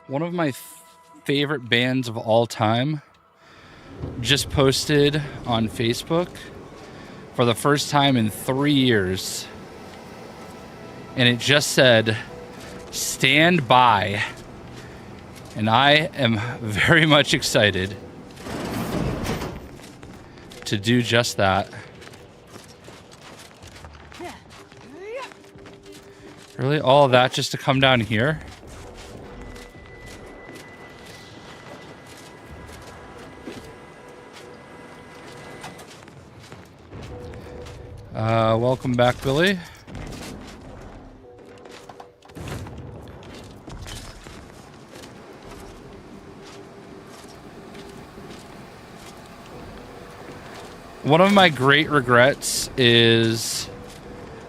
One of my favorite bands of all time just posted on Facebook for the first time in 3 years. And it just said, "Stand by." And I am very much excited to do just that. Really? All of that just to come down here? Welcome back, Billy. One of my great regrets is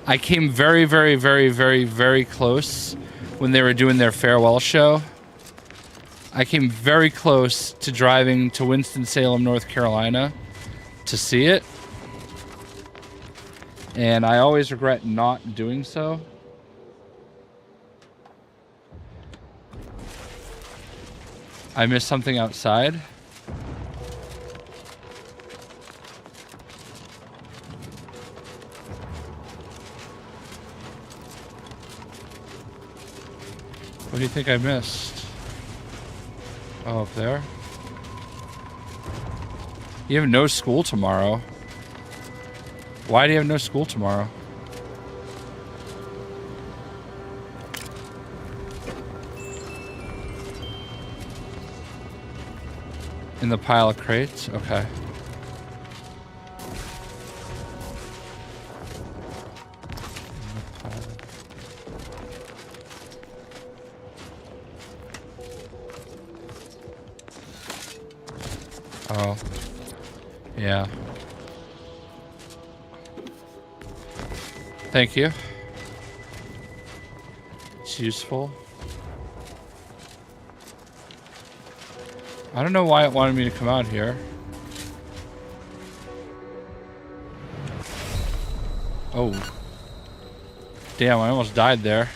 I came very, very, very, very, very close when they were doing their farewell show. I came very close to driving to Winston-Salem, North Carolina to see it. And I always regret not doing so. I missed something outside. What do you think I missed? Oh, up there? You have no school tomorrow. Why do you have no school tomorrow? In the pile of crates? Okay. Oh. Yeah. Thank you. It's useful. I don't know why it wanted me to come out here. Oh. Damn, I almost died there.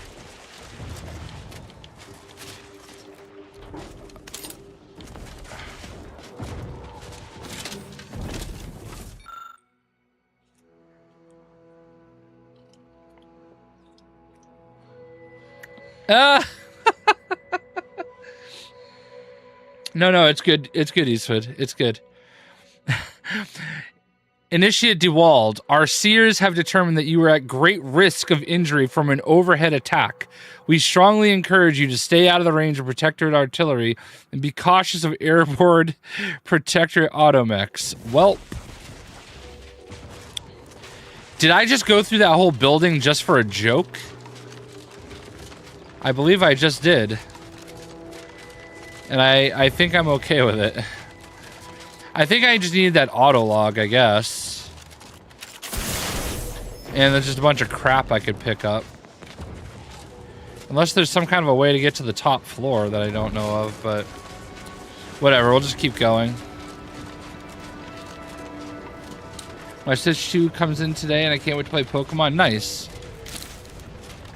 No, it's good. It's good, Eastwood. It's good. Initiate DeWald, our seers have determined that you are at great risk of injury from an overhead attack. We strongly encourage you to stay out of the range of protectorate artillery and be cautious of airborne protectorate automechs. Well, did I just go through that whole building just for a joke? I believe I just did. And I think I'm okay with it. I think I just need that auto log, I guess. And there's just a bunch of crap I could pick up. Unless there's some kind of a way to get to the top floor that I don't know of, but whatever, we'll just keep going. My Switch 2 comes in today and I can't wait to play Pokemon. Nice.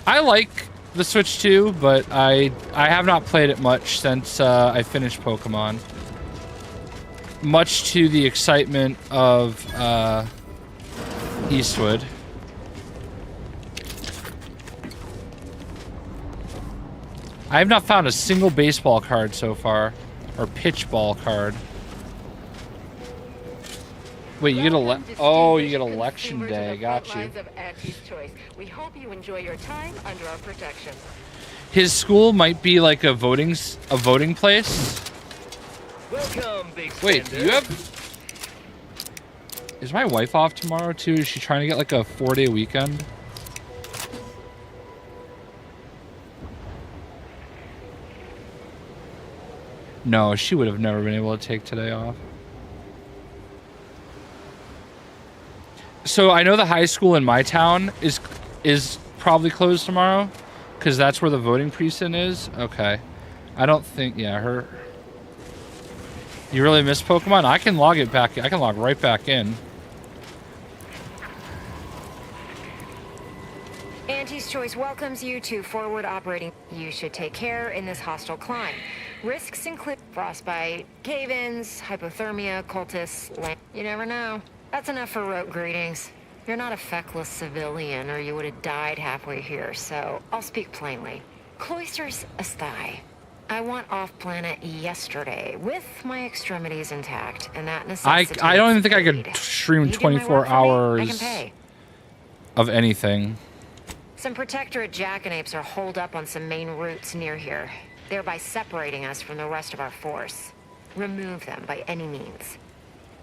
I like the Switch 2, but I have not played it much since I finished Pokemon. Much to the excitement of Eastwood. I have not found a single baseball card so far, or pitch ball card. Wait, you get you get election day. Got you. We hope you enjoy your time under our protection. His school might be like a voting place. Welcome, big Wait, do you have? Is my wife off tomorrow too? Is she trying to get like a 4-day weekend? No, she would have never been able to take today off. So I know the high school in my town is probably closed tomorrow, because that's where the voting precinct is. Okay, I don't think. Yeah, her. You really miss Pokemon? I can log it back. I can log right back in. Auntie's Choice welcomes you to forward operating. You should take care in this hostile climb. Risks include frostbite, cave-ins, hypothermia, cultists, you never know. That's enough for rote greetings. You're not a feckless civilian or you would have died halfway here, so I'll speak plainly. Cloisters asthai. I want off-planet yesterday with my extremities intact, and that necessitates I don't even think I speed. could stream You do my work 24 for me, I hours can pay. of anything. Some Protectorate jackanapes are holed up on some main routes near here, thereby separating us from the rest of our force. Remove them by any means.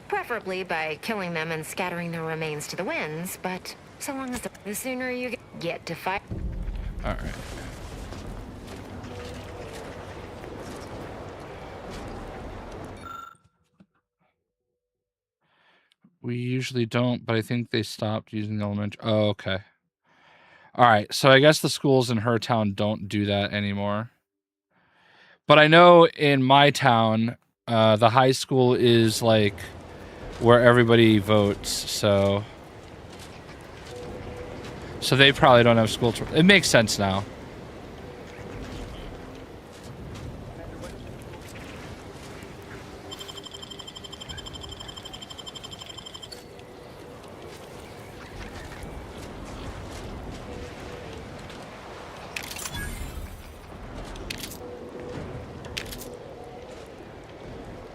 Preferably by killing them and scattering their remains to the winds, but so long as the sooner you get to fight. Alright. We usually don't, but I think they stopped using the elementary. Oh, okay. All right, so I guess the schools in her town don't do that anymore. But I know in my town, the high school is like where everybody votes, so they probably don't have school. It makes sense now.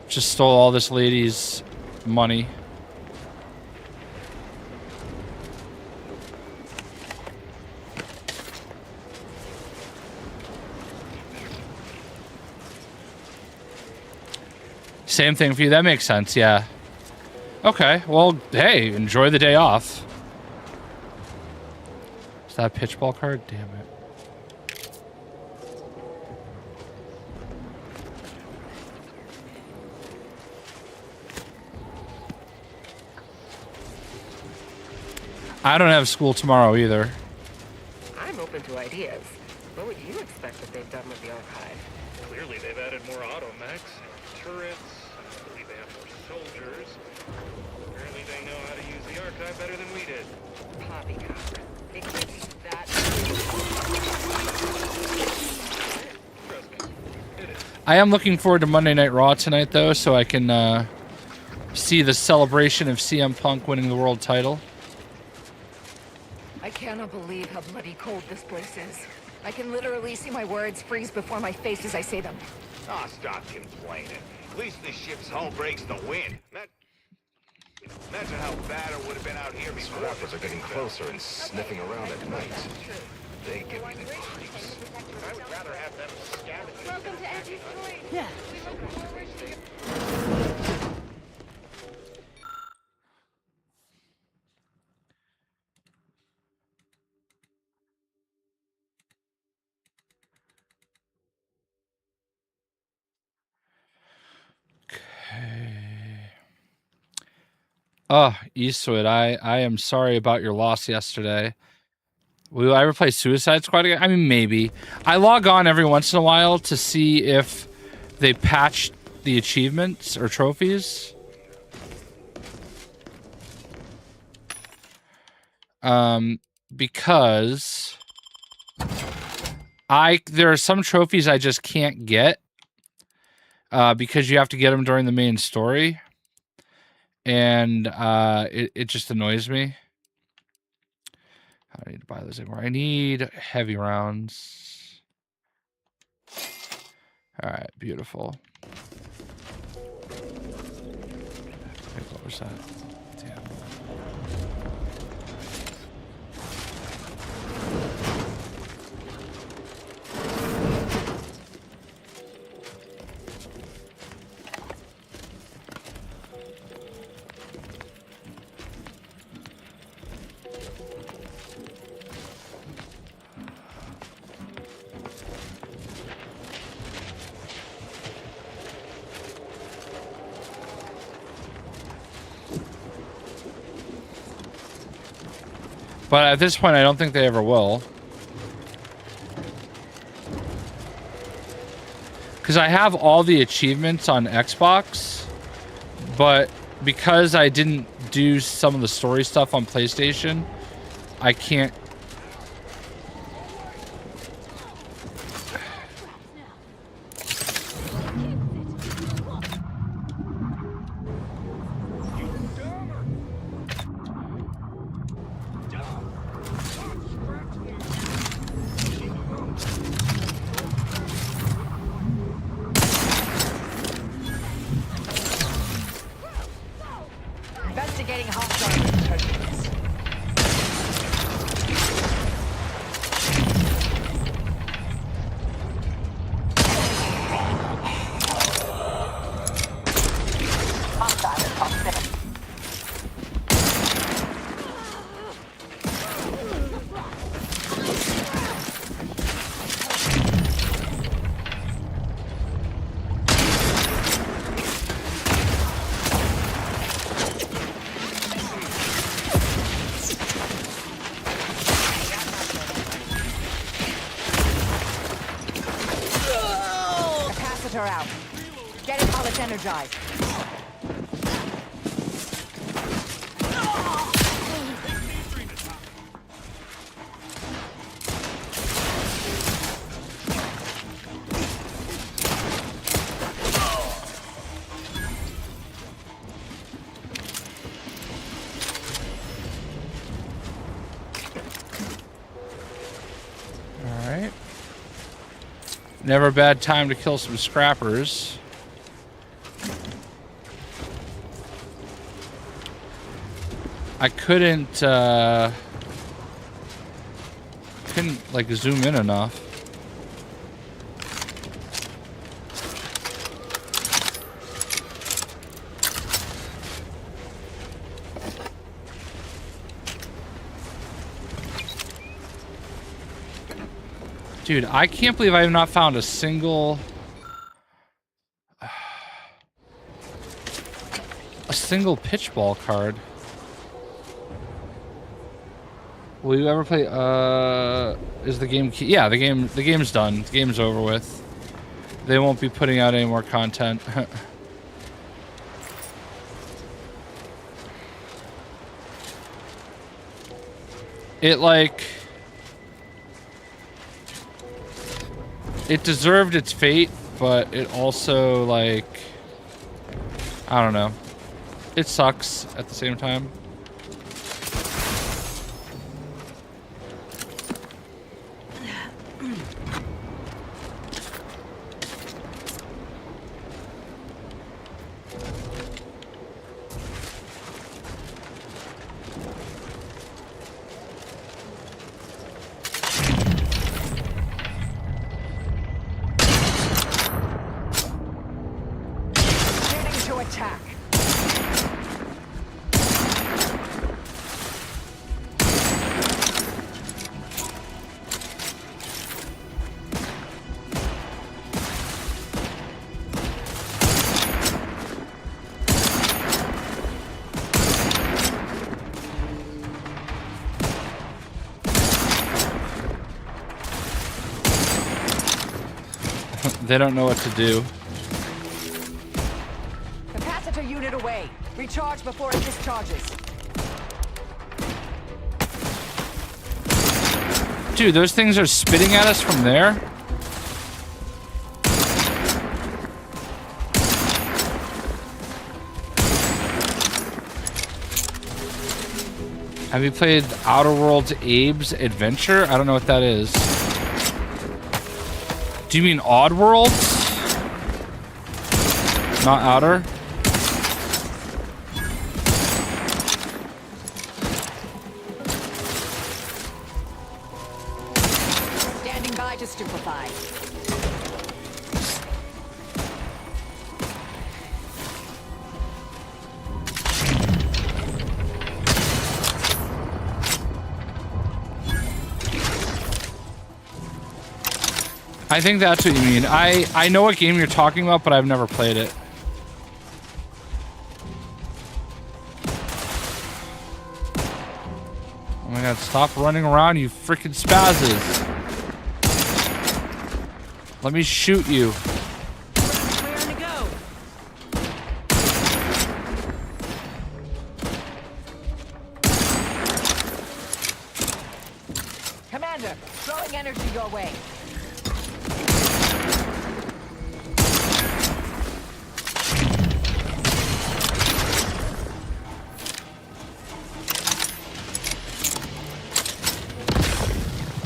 Just stole all this lady's money. Same thing for you. That makes sense, yeah. Okay, well, hey, enjoy the day off. Is that a pitch ball card? Damn it. I don't have school tomorrow either. I'm open to ideas. What would you expect that they've done with the archive? Clearly they've added more automechs, turrets, I believe they have more soldiers. Apparently they know how to use the archive better than we did. Poppycock. It can't be that. Trust me, it is. I am looking forward to Monday Night Raw tonight, though, so I can see the celebration of CM Punk winning the world title. I cannot believe how bloody cold this place is. I can literally see my words freeze before my face as I say them. Oh, stop complaining. At least the ship's hull breaks the wind. Imagine how bad it would have been out here before. Rappers are getting closer and sniffing around at night. They give me the creeps. I would rather have them scavenge. Welcome to Auntie's Choice. Yeah. We look forward to your... Oh, Eastwood, I am sorry about your loss yesterday. Will I ever play Suicide Squad again? I mean, maybe. I log on every once in a while to see if they patched the achievements or trophies. Because there are some trophies I just can't get because you have to get them during the main story. And it just annoys me. I need to buy those anymore. I need heavy rounds. All right, beautiful. Wait, what was that? Damn. But at this point, I don't think they ever will. Because I have all the achievements on Xbox, but because I didn't do some of the story stuff on PlayStation, I can't Monitor out. Get it while it's energized. Alright. Never a bad time to kill some scrappers. I couldn't like zoom in enough. Dude, I can't believe I have not found a single pitchball card. Will you ever play is the game yeah, the game's done. The game's over with. They won't be putting out any more content. It deserved its fate, but it also, like, I don't know. It sucks at the same time. They don't know what to do. Capacitor unit away. Recharge before it discharges. Dude, those things are spitting at us from there. Have you played Outer Worlds Abe's Adventure? I don't know what that is. Do you mean Odd Worlds? Not Outer? Standing by to stupefy. I think that's what you mean. I know what game you're talking about, but I've never played it. Oh my god, stop running around, you freaking spazzes. Let me shoot you. Where to go? Commander, throwing energy your way.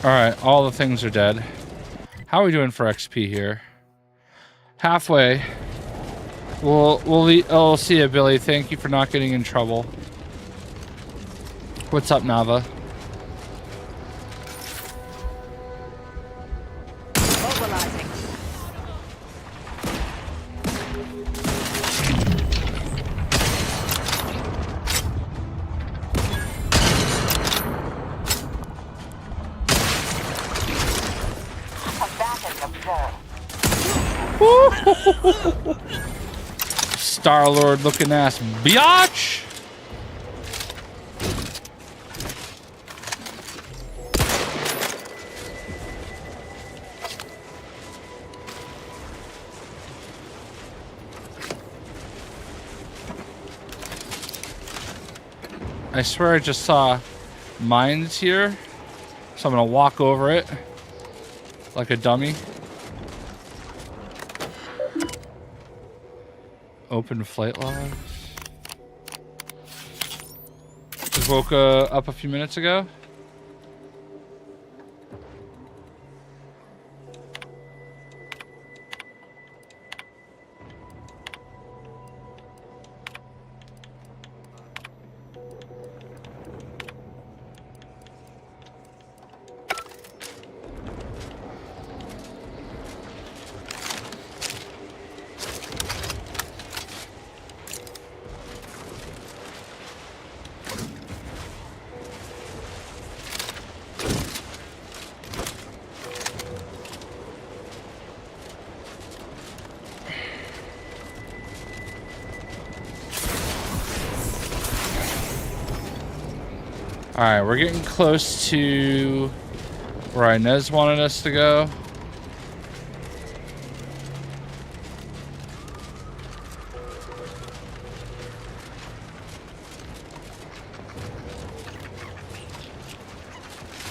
Alright, all the things are dead. How are we doing for XP here? Halfway. We'll see you, Billy. Thank you for not getting in trouble. What's up, Nava? Mobilizing. Star-Lord looking ass biatch. I swear I just saw mines here. So I'm gonna walk over it like a dummy. Open flight logs. Just woke up a few minutes ago. Alright, we're getting close to where Inez wanted us to go.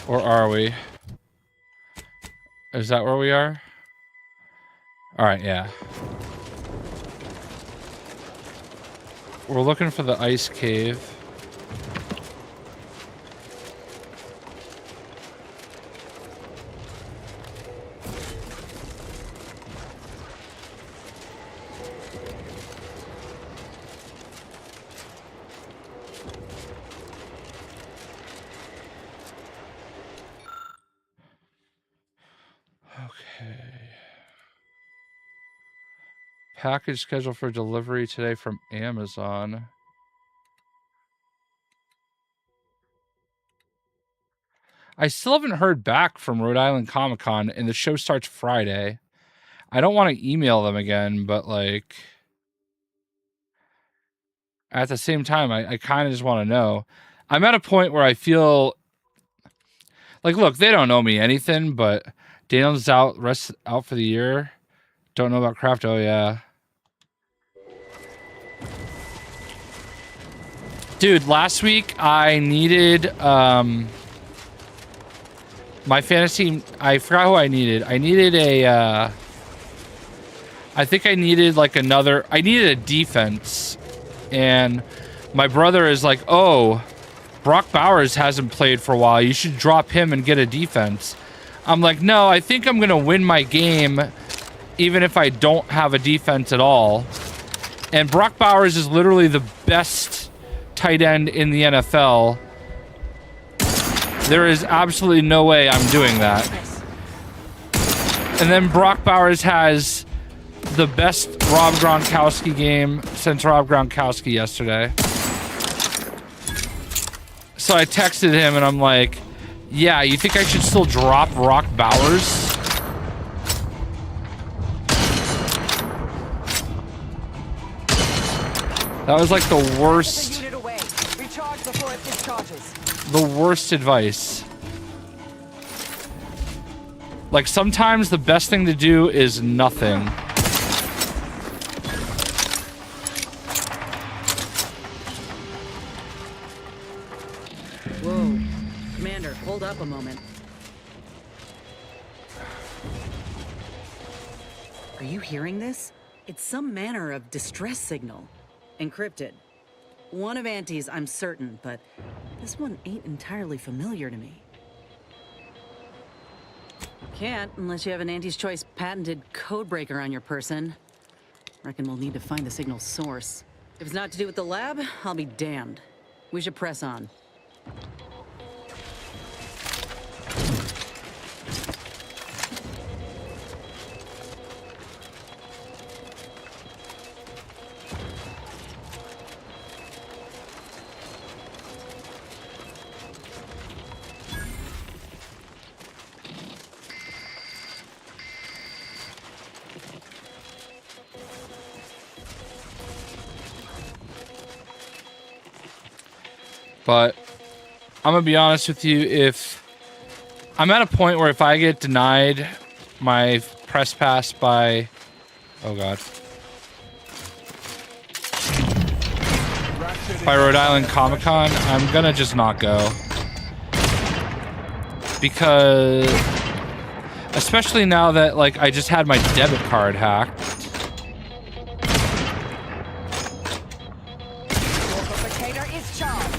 Or are we? Is that where we are? Alright, yeah. We're looking for the ice cave. Package scheduled for delivery today from Amazon. I still haven't heard back from Rhode Island Comic Con, and the show starts Friday. I don't want to email them again, but like at the same time, I kind of just want to know. I'm at a point where I feel like, look, they don't owe me anything, but Daniel's out for the year. Don't know about craft. Oh yeah. Dude, last week I needed my fantasy. I forgot who I needed. I needed a I think I needed like another. I needed a defense, and my brother is like, "Oh, Brock Bowers hasn't played for a while. You should drop him and get a defense." I'm like, "No, I think I'm gonna win my game, even if I don't have a defense at all." And Brock Bowers is literally the best tight end in the NFL. There is absolutely no way I'm doing that. And then Brock Bowers has the best Rob Gronkowski game since Rob Gronkowski yesterday. So I texted him and I'm like, yeah, you think I should still drop Brock Bowers? That was like the worst. The worst advice. Like sometimes the best thing to do is nothing. Whoa. Commander, hold up a moment. Are you hearing this? It's some manner of distress signal. Encrypted. One of Auntie's, I'm certain, but this one ain't entirely familiar to me. Can't unless you have an Auntie's Choice patented codebreaker on your person. Reckon we'll need to find the signal's source. If it's not to do with the lab, I'll be damned. We should press on. But I'm gonna be honest with you, if I'm at a point where if I get denied my press pass by, oh god. Ratchet by Rhode Island Comic Con, I'm gonna just not go. Because, especially now that like I just had my debit card hacked. Replicator is charged.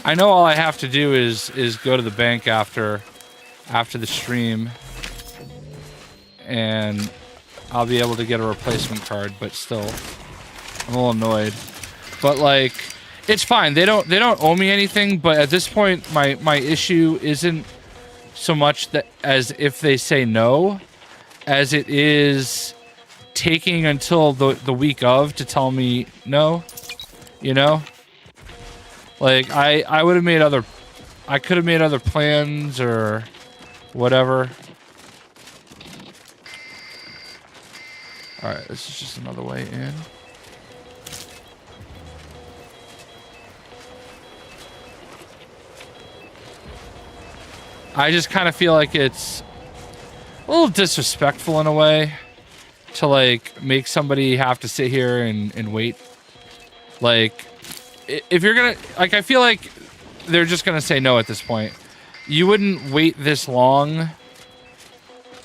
I know all I have to do is go to the bank after the stream, and I'll be able to get a replacement card. But still, I'm a little annoyed. But like, it's fine. They don't owe me anything. But at this point, my issue isn't so much that as if they say no, as it is taking until the week of to tell me no. You know. Like, I would have made I could have made other plans or whatever. Alright, this is just another way in. I just kind of feel like it's a little disrespectful in a way to, like, make somebody have to sit here and wait. Like, if you're gonna, like, I feel like they're just gonna say no at this point. You wouldn't wait this long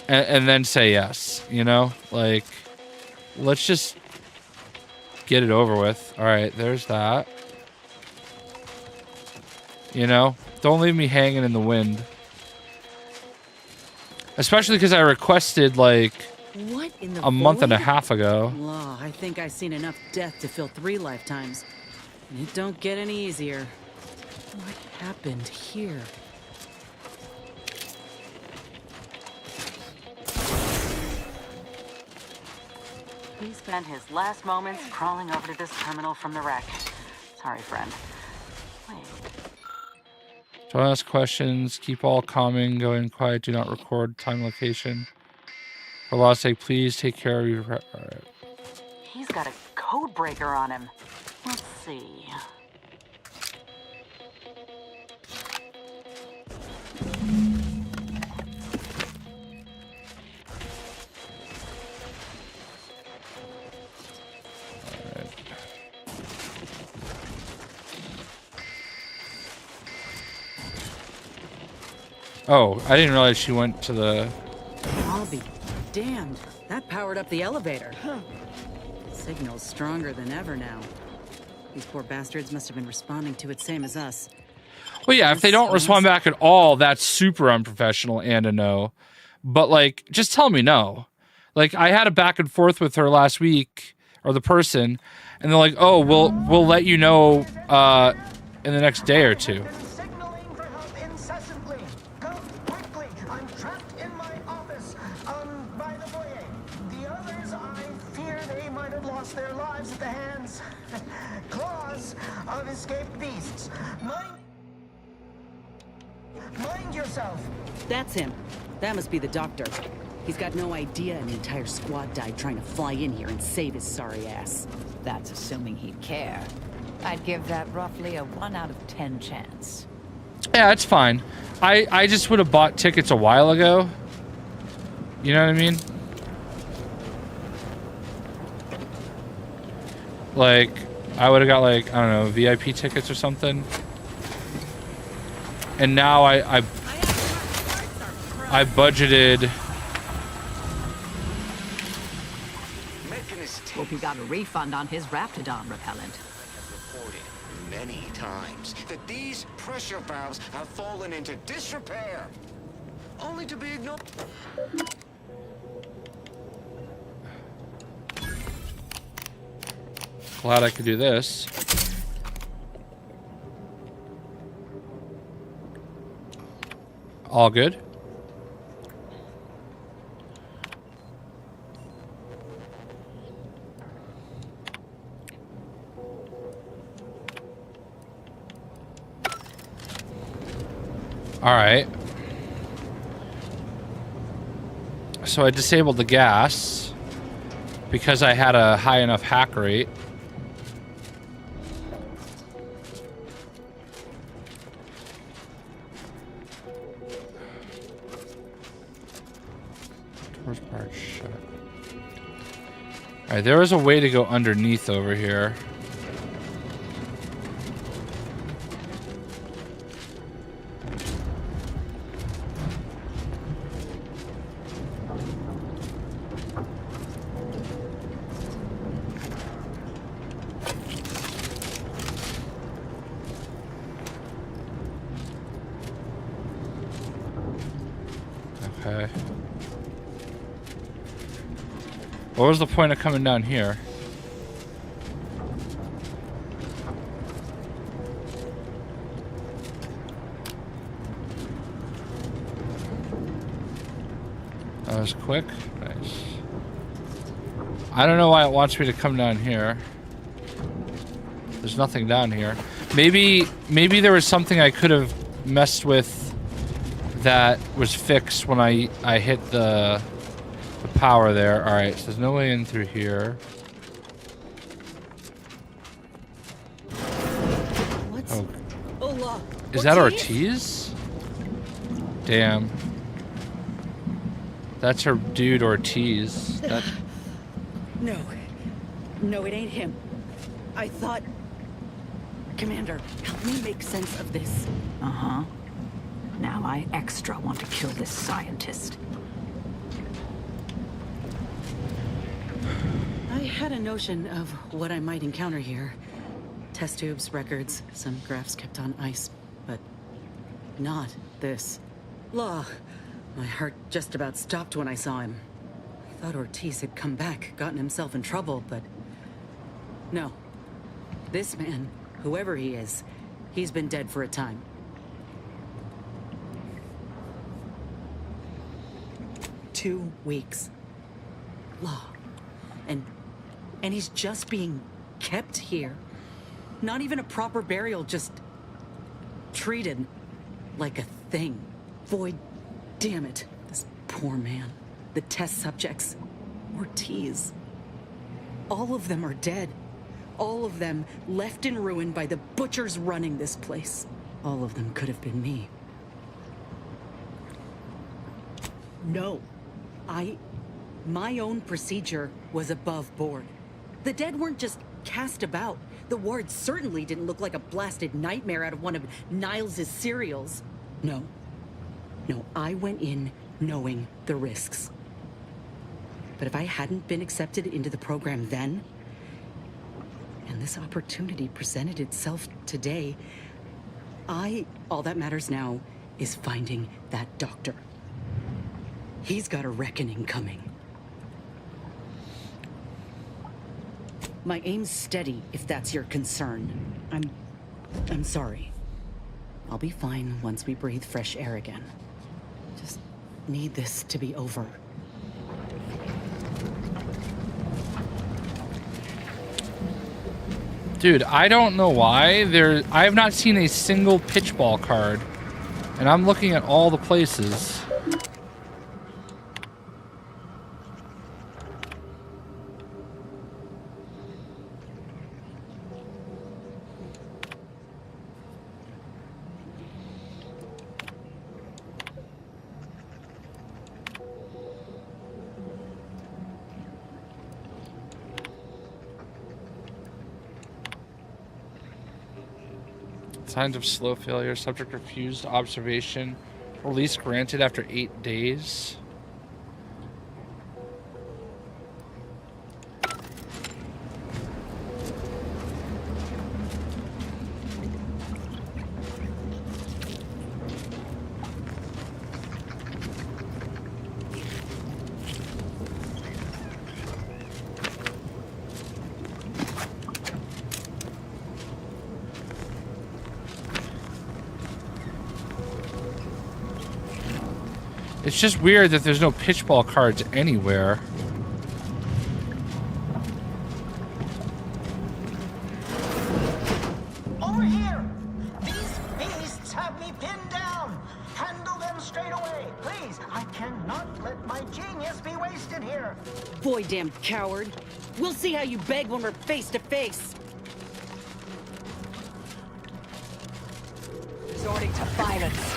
and then say yes, you know? Like, let's just get it over with. All right, there's that. You know? Don't leave me hanging in the wind. Especially because I requested, like, what in the a month and a void? half ago. Oh, I think I've seen enough death to fill 3 lifetimes. And it don't get any easier. What happened here? He spent his last moments crawling over to this terminal from the wreck. Sorry, friend. Wait. Don't ask questions. Keep all calming. Going quiet. Do not record time location. For law's sake, please take care of your... Alright. He's got a code breaker on him. Let's see. Oh, I didn't realize she went to the... I'll be damned. That powered up the elevator. Signal's stronger than ever now. These poor bastards must have been responding to it same as us. Well, yeah, if they don't respond back at all, that's super unprofessional and a no. But, like, just tell me no. Like, I had a back and forth with her last week, or the person, and they're like, oh, we'll let you know in the next day or two. Of escaped beasts. Mind yourself. That's him. That must be the doctor. He's got no idea an entire squad died trying to fly in here and save his sorry ass. That's assuming he'd care. I'd give that roughly a 1 out of 10 chance. Yeah, it's fine. I just would have bought tickets a while ago. You know what I mean? Like, I would have got, like, I don't know, VIP tickets or something. And now I budgeted. Hope he got a refund on his Raptidon repellent. Reported many times that these pressure valves have fallen into disrepair, only to be ignored. Glad I could do this. All good? All right. So I disabled the gas because I had a high enough hack rate. Doors part shut. Alright, there was a way to go underneath over here. Okay. What was the point of coming down here? That was quick. Nice. I don't know why it wants me to come down here. There's nothing down here. Maybe there was something I could have messed with that was fixed when I hit the power there. Alright, so there's no way in through here. What's Is that Ortiz? Damn. That's her dude Ortiz. That... No. No, it ain't him. I thought... Commander, help me make sense of this. Uh-huh. Now I extra want to kill this scientist. I had a notion of what I might encounter here. Test tubes, records, some graphs kept on ice, but not this. Law. My heart just about stopped when I saw him. I thought Ortiz had come back, gotten himself in trouble, but no. This man, whoever he is, he's been dead for a time. Two weeks. Law. And he's just being kept here. Not even a proper burial, just treated like a thing. Void, damn it. This poor man. The test subjects. Ortiz. All of them are dead. All of them left in ruin by the butchers running this place. All of them could have been me. No. My own procedure was above board. The dead weren't just cast about. The ward certainly didn't look like a blasted nightmare out of one of Niles' serials. No. No, I went in knowing the risks. But if I hadn't been accepted into the program then, and this opportunity presented itself today, all that matters now is finding that doctor. He's got a reckoning coming. My aim's steady, if that's your concern. I'm sorry. I'll be fine once we breathe fresh air again. Just need this to be over. Dude, I don't know why. I have not seen a single pitchball card. And I'm looking at all the places. Signs of slow failure. Subject refused observation. Release granted after 8 days. It's just weird that there's no pitchball cards anywhere. Over here! These beasts have me pinned down! Handle them straight away, please! I can't cannot let my genius be wasted here. Boy, damn coward. We'll see how you beg when we're face to face. Resorting to violence.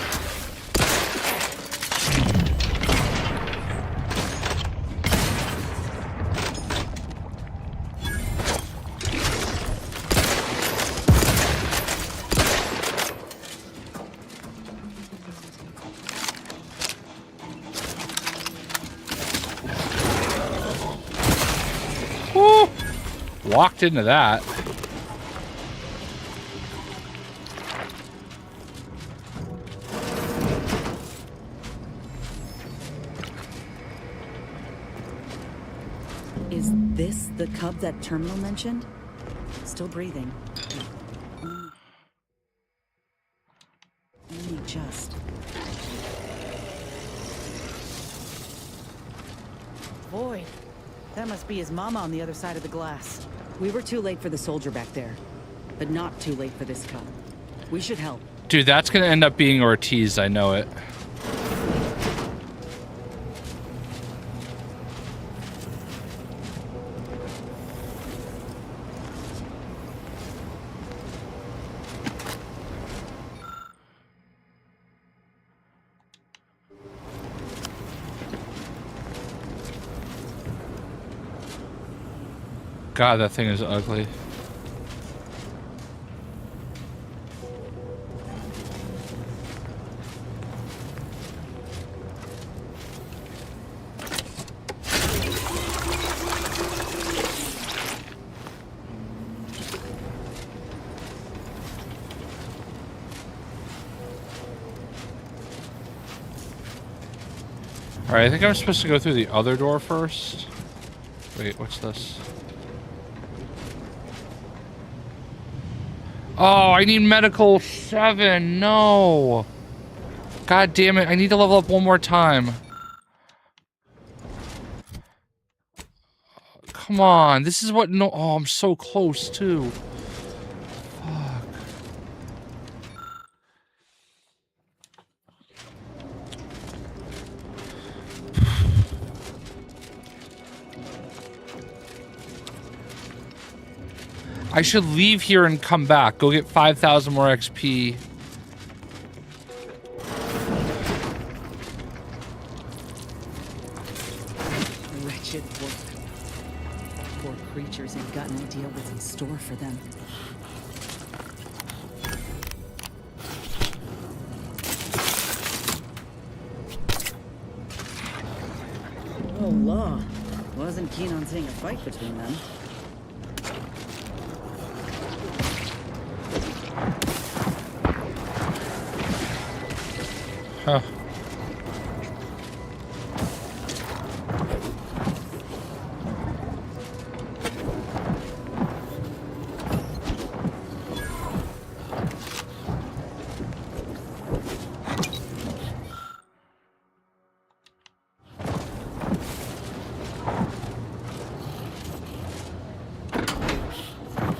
Woo! Walked into that. Is this the cub that Terminal mentioned? Still breathing. Only just. Boy, that must be his mama on the other side of the glass. We were too late for the soldier back there, but not too late for this cub. We should help. Dude, that's gonna end up being Ortiz, I know it. God, that thing is ugly. Alright, I think I'm supposed to go through the other door first. Wait, what's this? Oh, I need medical 7. No. God damn it. I need to level up one more time. Come on. This is what no. Oh, I'm so close too. Fuck. I should leave here and come back. Go get 5,000 more XP. Wretched work. Poor creatures ain't got no idea what's in store for them. Oh, law. Wasn't keen on seeing a fight between them. Huh.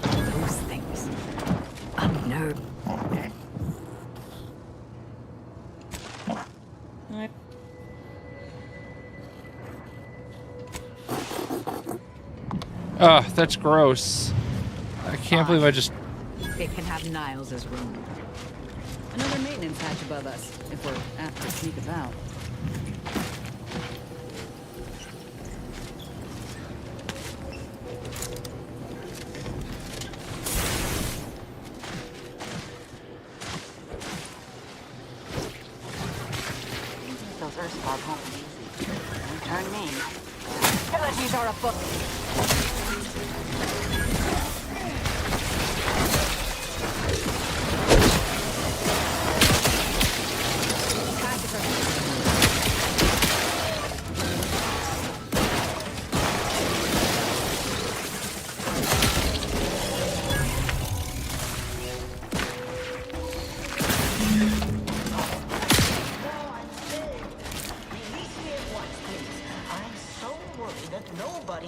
Those things. Unnerved. Ugh, that's gross. I can't believe I just... It can have Niles as room. Another maintenance hatch above us, if we're apt to sneak about. Those Earthspark won't be easy. Don't turn me. Abilities are afoot.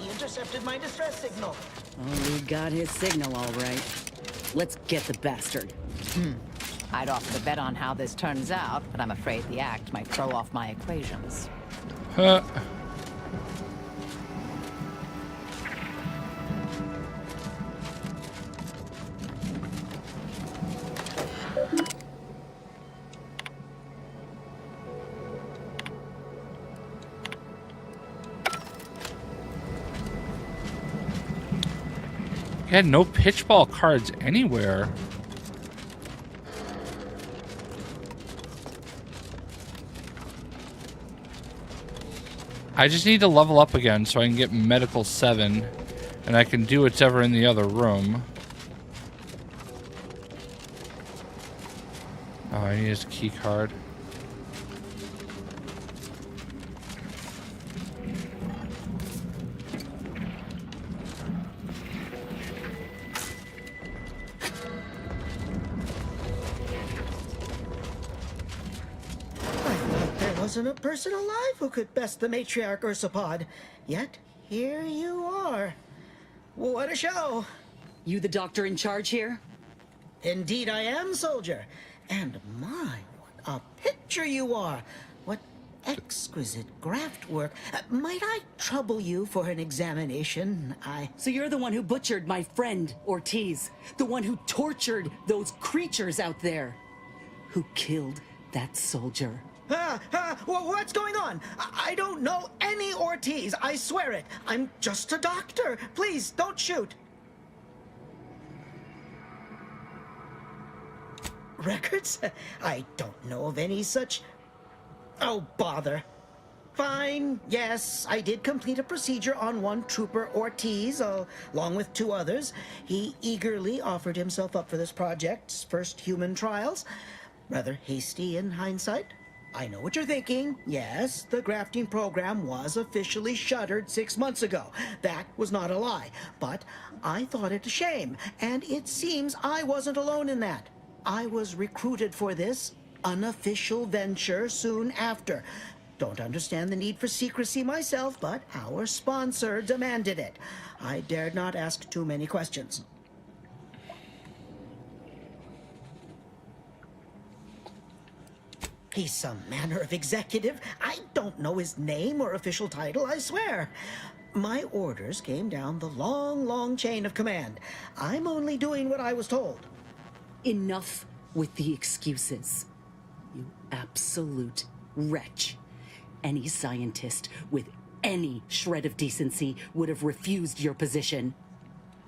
Intercepted my distress signal. Oh, we got his signal all right. Let's get the bastard. I'd offer to bet on how this turns out, but I'm afraid the act might throw off my equations. Huh. Yeah, no pitchball cards anywhere. I just need to level up again so I can get medical 7 and I can do whatever in the other room. Oh, I need his key card. Wasn't a person alive who could best the matriarch Ursapod. Yet, here you are. What a show. You the doctor in charge here? Indeed I am, soldier. And my, what a picture you are. What exquisite graft work. Might I trouble you for an examination? So you're the one who butchered my friend, Ortiz. The one who tortured those creatures out there. Who killed that soldier. What's going on? I don't know any Ortiz, I swear it. I'm just a doctor. Please, don't shoot. Records? I don't know of any such... Oh, bother. Fine, yes, I did complete a procedure on one Trooper Ortiz, along with 2 others. He eagerly offered himself up for this project's first human trials. Rather hasty in hindsight. I know what you're thinking. Yes, the grafting program was officially shuttered 6 months ago. That was not a lie. But I thought it a shame, and it seems I wasn't alone in that. I was recruited for this unofficial venture soon after. Don't understand the need for secrecy myself, but our sponsor demanded it. I dared not ask too many questions. He's some manner of executive. I don't know his name or official title, I swear. My orders came down the long, long chain of command. I'm only doing what I was told. Enough with the excuses. You absolute wretch. Any scientist with any shred of decency would have refused your position.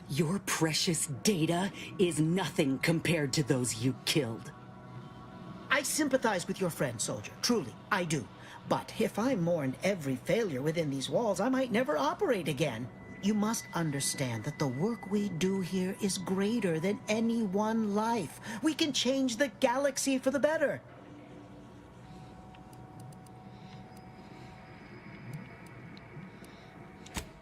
Your precious data is nothing compared to those you killed. I sympathize with your friend, soldier. Truly, I do. But if I mourned every failure within these walls, I might never operate again. You must understand that the work we do here is greater than any one life. We can change the galaxy for the better.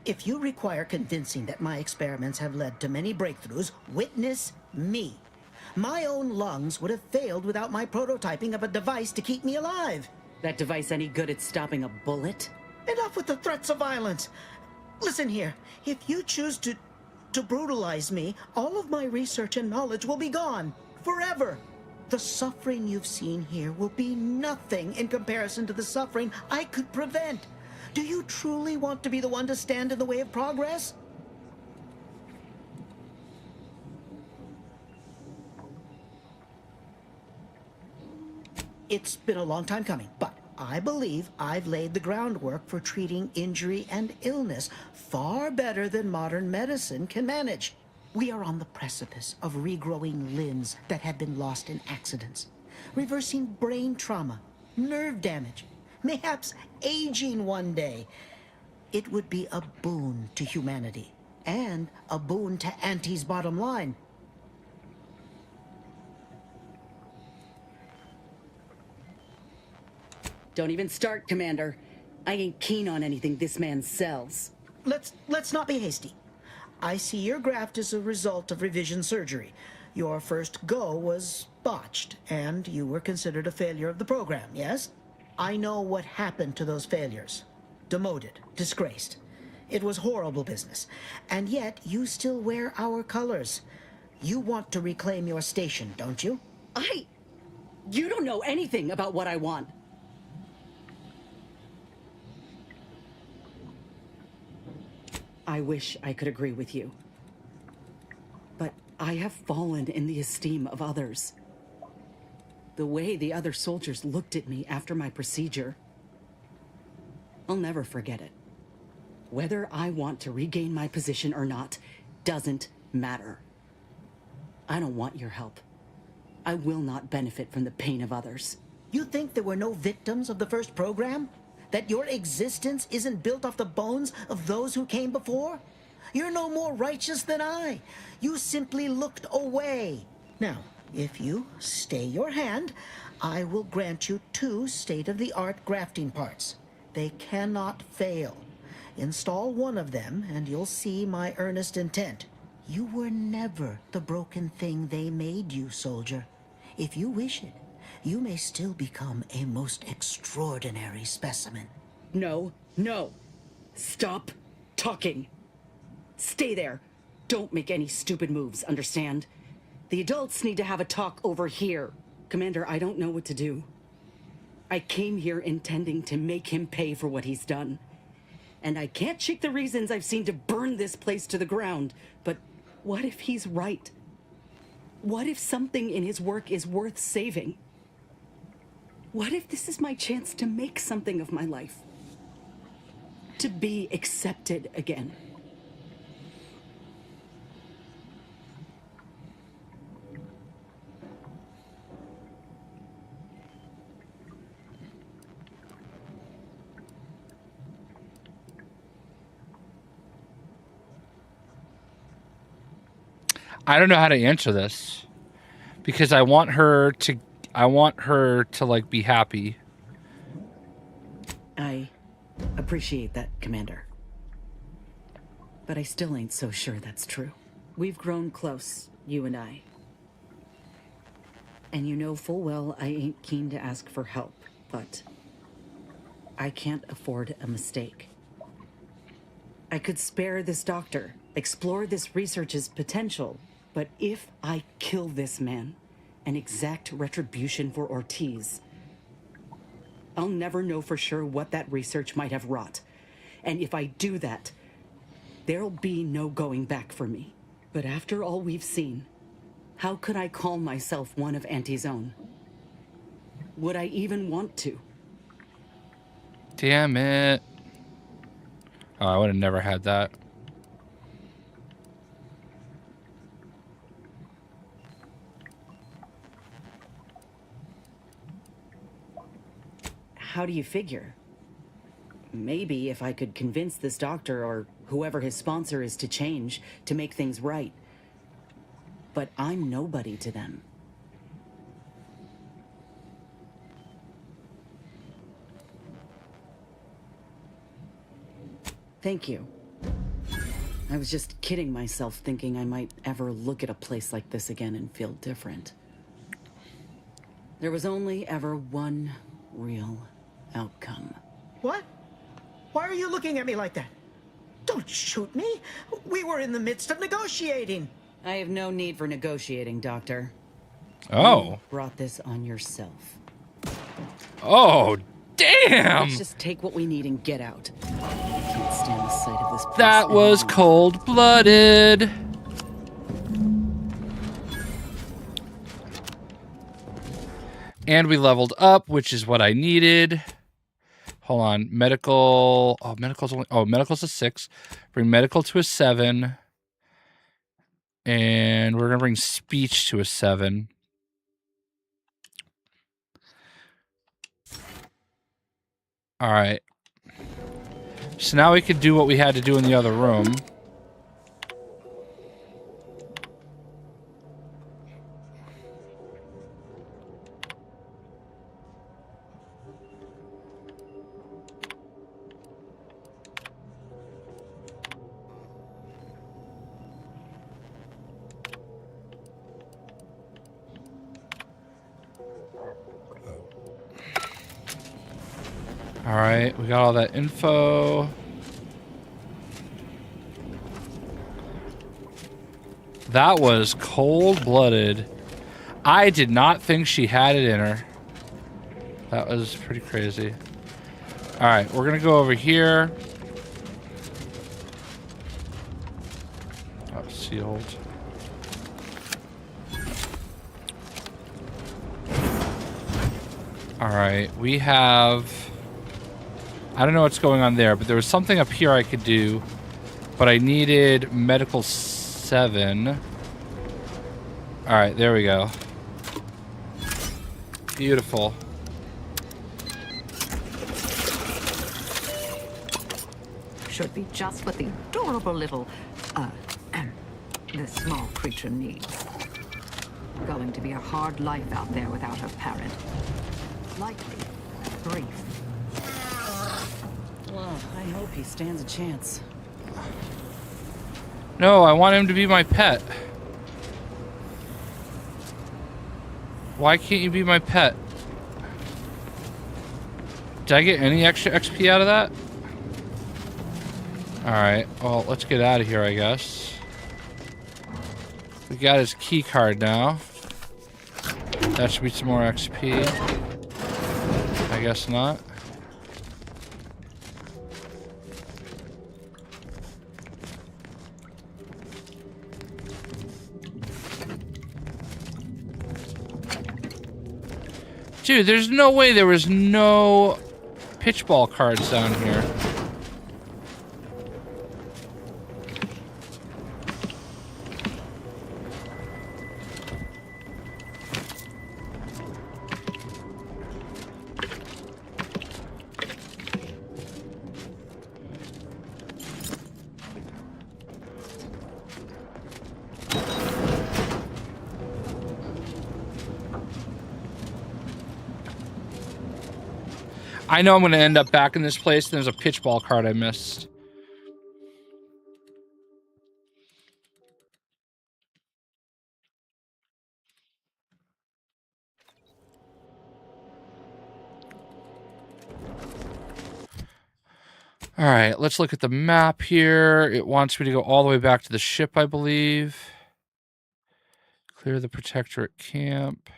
If you require convincing that my experiments have led to many breakthroughs, witness me. My own lungs would have failed without my prototyping of a device to keep me alive. That device any good at stopping a bullet? Enough with the threats of violence. Listen here, if you choose to brutalize me, all of my research and knowledge will be gone. Forever. The suffering you've seen here will be nothing in comparison to the suffering I could prevent. Do you truly want to be the one to stand in the way of progress? It's been a long time coming, but I believe I've laid the groundwork for treating injury and illness far better than modern medicine can manage. We are on the precipice of regrowing limbs that had been lost in accidents, reversing brain trauma, nerve damage, mayhaps aging one day. It would be a boon to humanity and a boon to Auntie's bottom line. Don't even start, Commander. I ain't keen on anything this man sells. Let's not be hasty. I see your graft is a result of revision surgery. Your first go was botched, and you were considered a failure of the program, yes? I know what happened to those failures. Demoted, disgraced. It was horrible business. And yet, you still wear our colors. You want to reclaim your station, don't you? You don't know anything about what I want. I wish I could agree with you. But I have fallen in the esteem of others. The way the other soldiers looked at me after my procedure, I'll never forget it. Whether I want to regain my position or not doesn't matter. I don't want your help. I will not benefit from the pain of others. You think there were no victims of the first program? That your existence isn't built off the bones of those who came before? You're no more righteous than I. You simply looked away. Now, if you stay your hand, I will grant you 2 state-of-the-art grafting parts. They cannot fail. Install one of them, and you'll see my earnest intent. You were never the broken thing they made you, soldier. If you wish it, you may still become a most extraordinary specimen. No, no. Stop talking. Stay there. Don't make any stupid moves, understand? The adults need to have a talk over here. Commander, I don't know what to do. I came here intending to make him pay for what he's done. And I can't shake the reasons I've seen to burn this place to the ground. But what if he's right? What if something in his work is worth saving? What if this is my chance to make something of my life? To be accepted again? I don't know how to answer this because I want her to like be happy. I appreciate that, Commander. But I still ain't so sure that's true. We've grown close, you and I. And you know full well I ain't keen to ask for help, but I can't afford a mistake. I could spare this doctor, explore this research's potential, but if I kill this man and exact retribution for Ortiz, I'll never know for sure what that research might have wrought. And if I do that, there'll be no going back for me. But after all we've seen, how could I call myself one of Auntie's own? Would I even want to? Damn it. Oh, I would have never had that. How do you figure? Maybe if I could convince this doctor or whoever his sponsor is to change, to make things right. But I'm nobody to them. Thank you. I was just kidding myself thinking I might ever look at a place like this again and feel different. There was only ever one real outcome. What? Why are you looking at me like that? Don't shoot me. We were in the midst of negotiating. I have no need for negotiating, Doctor. Oh. You brought this on yourself. Oh, damn! Let's just take what we need and get out. I can't stand the sight of this place That was anymore. cold-blooded. And we leveled up, which is what I needed. Hold on. Medical. Oh, medical's only. Oh, medical's a 6. Bring medical to a 7. And we're going to bring speech to a 7. All right. So now we can do what we had to do in the other room. All right, we got all that info. That was cold-blooded. I did not think she had it in her. That was pretty crazy. All right, we're gonna go over here. sealed. Alright, we have... I don't know what's going on there, but there was something up here I could do. But I needed medical 7. Alright, there we go. Beautiful. Should be just what the adorable little, this small creature needs. Going to be a hard life out there without her parent. Likely brief. Well, I hope he stands a chance. No, I want him to be my pet. Why can't you be my pet? Did I get any extra XP out of that? Alright, well, let's get out of here, I guess. We got his key card now. That should be some more XP. I guess not. Dude, there's no way there was no pitchball cards down here. I know I'm going to end up back in this place, and there's a pitchball card I missed. Alright, let's look at the map here. It wants me to go all the way back to the ship, I believe. Clear the Protectorate camp.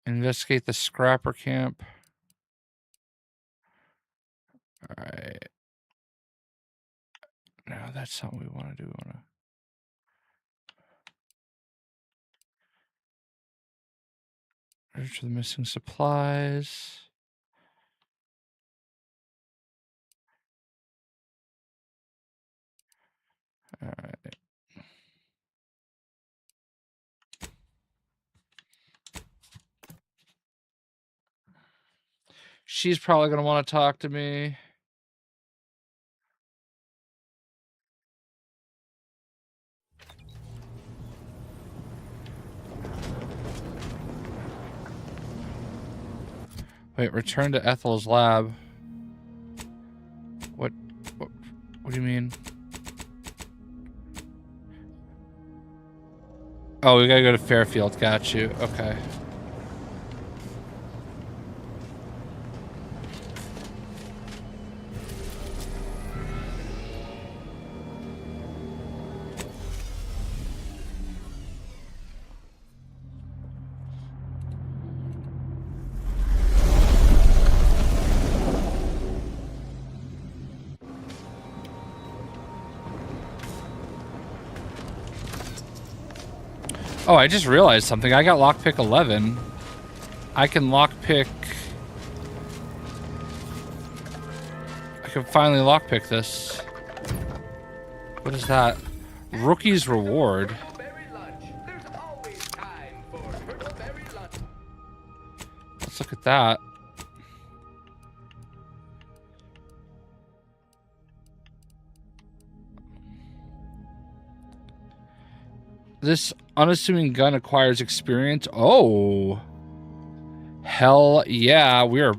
Investigate the Scrapper camp. Alright. No, that's not what we want to do. We want to search for the missing supplies. Alright. She's probably going to want to talk to me. Wait, return to Ethel's lab. What do you mean? Oh, we gotta go to Fairfield. Got you. Okay. Oh, I just realized something. I got lockpick 11. I can lockpick... I can finally lockpick this. What is that? Rookie's Reward. Let's look at that. This unassuming gun acquires experience. Oh. Hell yeah. We are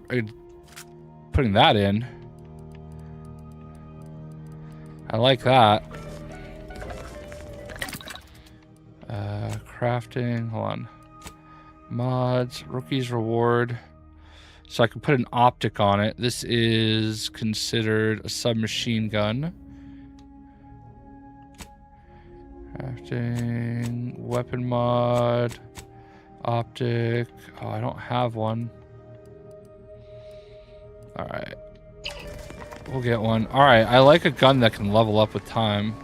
putting that in. I like that. Crafting. Hold on. Mods. Rookie's Reward. So I can put an optic on it. This is considered a submachine gun. Crafting, weapon mod, optic. Oh, I don't have one. Alright. We'll get one. Alright, I like a gun that can level up with time.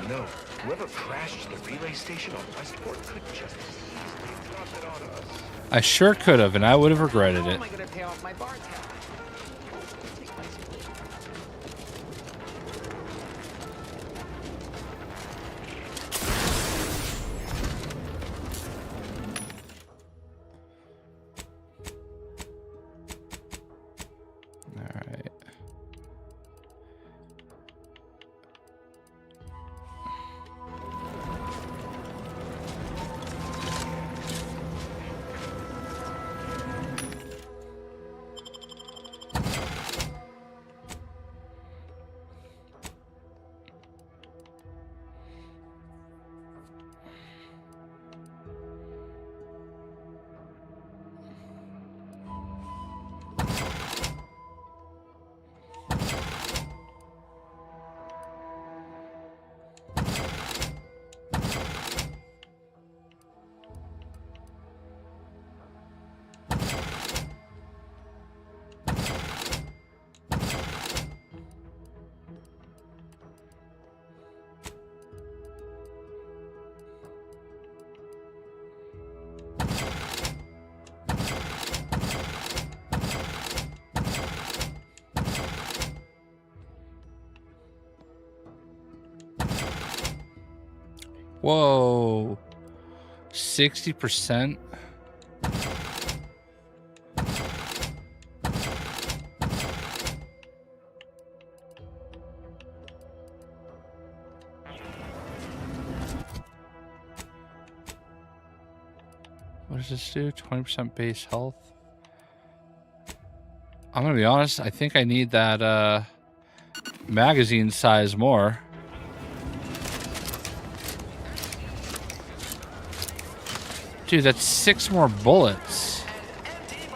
No, whoever crashed the relay station on Westport could just easily drop it on us. I sure could have, and I would have regretted it. How am I going to pay off my bar tab? Whoa. 60%? What does this do? 20% base health? I'm gonna be honest, I think I need that magazine size more. Dude, that's 6 more bullets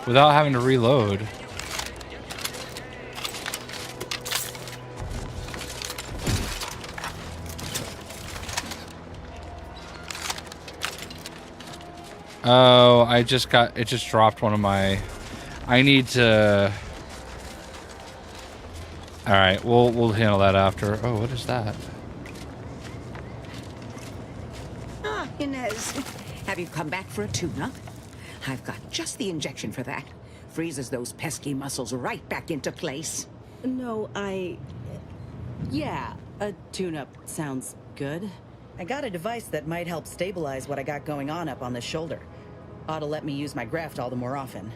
without having to reload. Oh, it just dropped one of my... I need to... Alright, we'll handle that after. Oh, what is that? Ah, Inez. Have you come back for a tune-up? I've got just the injection for that. Freezes those pesky muscles right back into place. No, yeah, a tune-up sounds good. I got a device that might help stabilize what I got going on up on the shoulder. Ought to let me use my graft all the more often.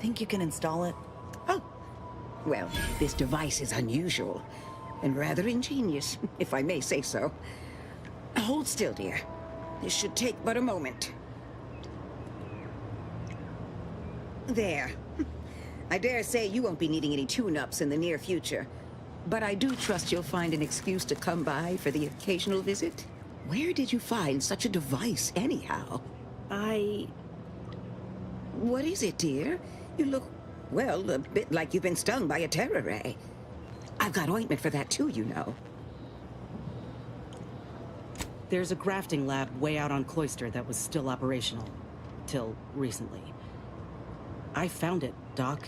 Think you can install it? Oh, well, this device is unusual and rather ingenious, if I may say so. Hold still, dear. This should take but a moment. There. I dare say you won't be needing any tune-ups in the near future. But I do trust you'll find an excuse to come by for the occasional visit. Where did you find such a device, anyhow? What is it, dear? You look, well, a bit like you've been stung by a terror ray. I've got ointment for that too, you know. There's a grafting lab way out on Cloister that was still operational. Till recently. I found it, Doc.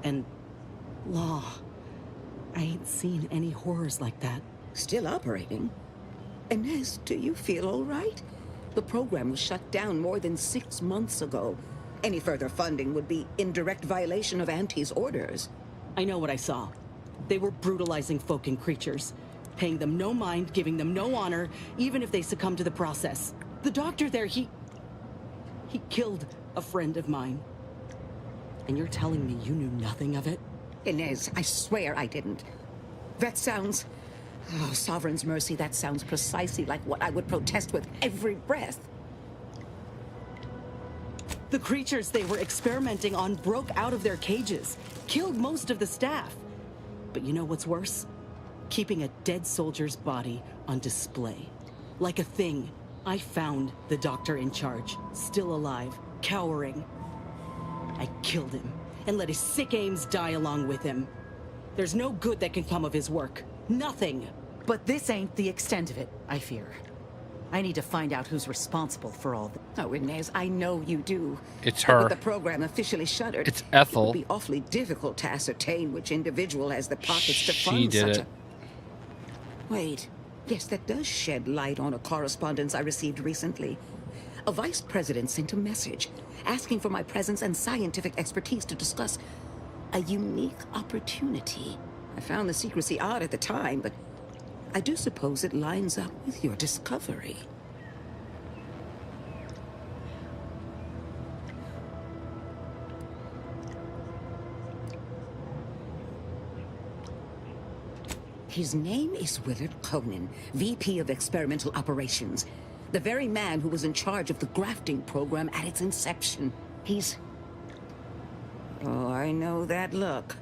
And... law. I ain't seen any horrors like that. Still operating? Inez, do you feel all right? The program was shut down more than 6 months ago. Any further funding would be in direct violation of Auntie's orders. I know what I saw. They were brutalizing folk and creatures, paying them no mind, giving them no honor, even if they succumb to the process. The doctor there, he killed a friend of mine. And you're telling me you knew nothing of it? Inez, I swear I didn't. That sounds... Oh, Sovereign's mercy, that sounds precisely like what I would protest with every breath. The creatures they were experimenting on broke out of their cages, killed most of the staff. But you know what's worse? Keeping a dead soldier's body on display. Like a thing. I found the doctor in charge, still alive, cowering. I killed him, and let his sick aims die along with him. There's no good that can come of his work. Nothing. But this ain't the extent of it, I fear. I need to find out who's responsible for all this. Oh, Inez, I know you do. It's But her. with the program officially shuttered, It's Ethel. it would be awfully difficult to ascertain which individual has the pockets to She fund did such it. a... Wait. Yes, that does shed light on a correspondence I received recently. A vice president sent a message asking for my presence and scientific expertise to discuss a unique opportunity. I found the secrecy odd at the time, but I do suppose it lines up with your discovery. His name is Willard Conan, VP of Experimental Operations. The very man who was in charge of the grafting program at its inception. He's... Oh, I know that look.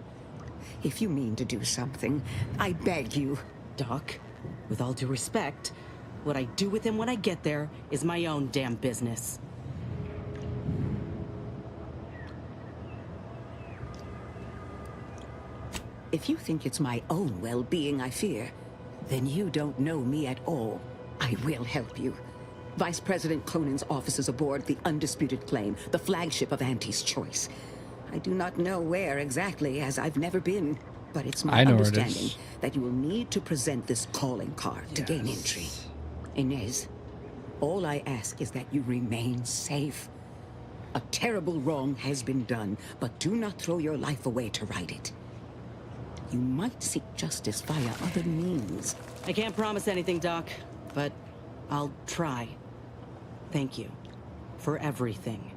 If you mean to do something, I beg you. Doc, with all due respect, what I do with him when I get there is my own damn business. If you think it's my own well-being I fear, then you don't know me at all. I will help you. Vice President Conan's office is aboard the Undisputed Claim, the flagship of Auntie's Choice. I do not know where exactly, as I've never been, but it's my understanding that you will need to present this calling card to gain entry. Inez, all I ask is that you remain safe. A terrible wrong has been done, but do not throw your life away to right it. You might seek justice via other means. I can't promise anything, Doc, but I'll try. Thank you for everything.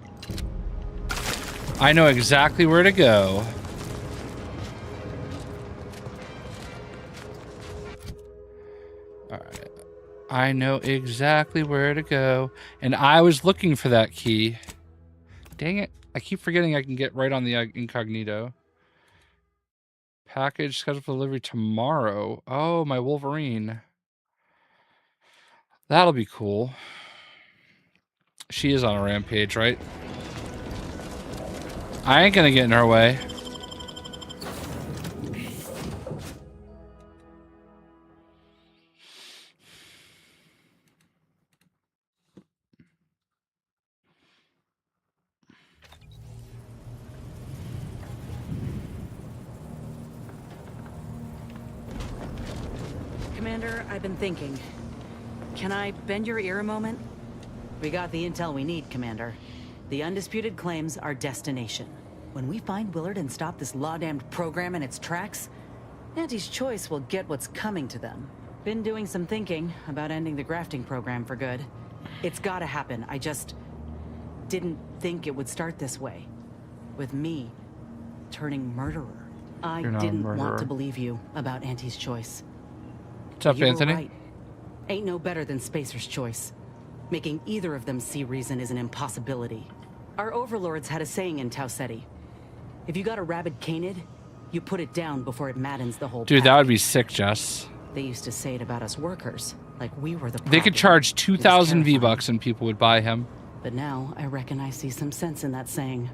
I know exactly where to go. Alright. I know exactly where to go. And I was looking for that key. Dang it. I keep forgetting I can get right on the incognito. Package scheduled for delivery tomorrow. Oh, my Wolverine. That'll be cool. She is on a rampage, right? I ain't gonna get in her way. Commander, I've been thinking. Can I bend your ear a moment? We got the intel we need, Commander. The Undisputed Claim's our destination. When we find Willard and stop this law-damned program in its tracks, Auntie's Choice will get what's coming to them. Been doing some thinking about ending the grafting program for good. It's gotta happen. I just didn't think it would start this way. With me turning murderer. I didn't want to believe you about Auntie's Choice. What's up, You were Anthony? right. Ain't no better than Spacer's Choice. Making either of them see reason is an impossibility. Our overlords had a saying in Tau Ceti. If you got a rabid canid, you put it down before it maddens the whole Dude, pack. that would be sick, Jess. They used to say it about us workers, like we were the They could problem. charge 2,000 V-Bucks and people would buy him. But now I reckon I see some sense in that saying.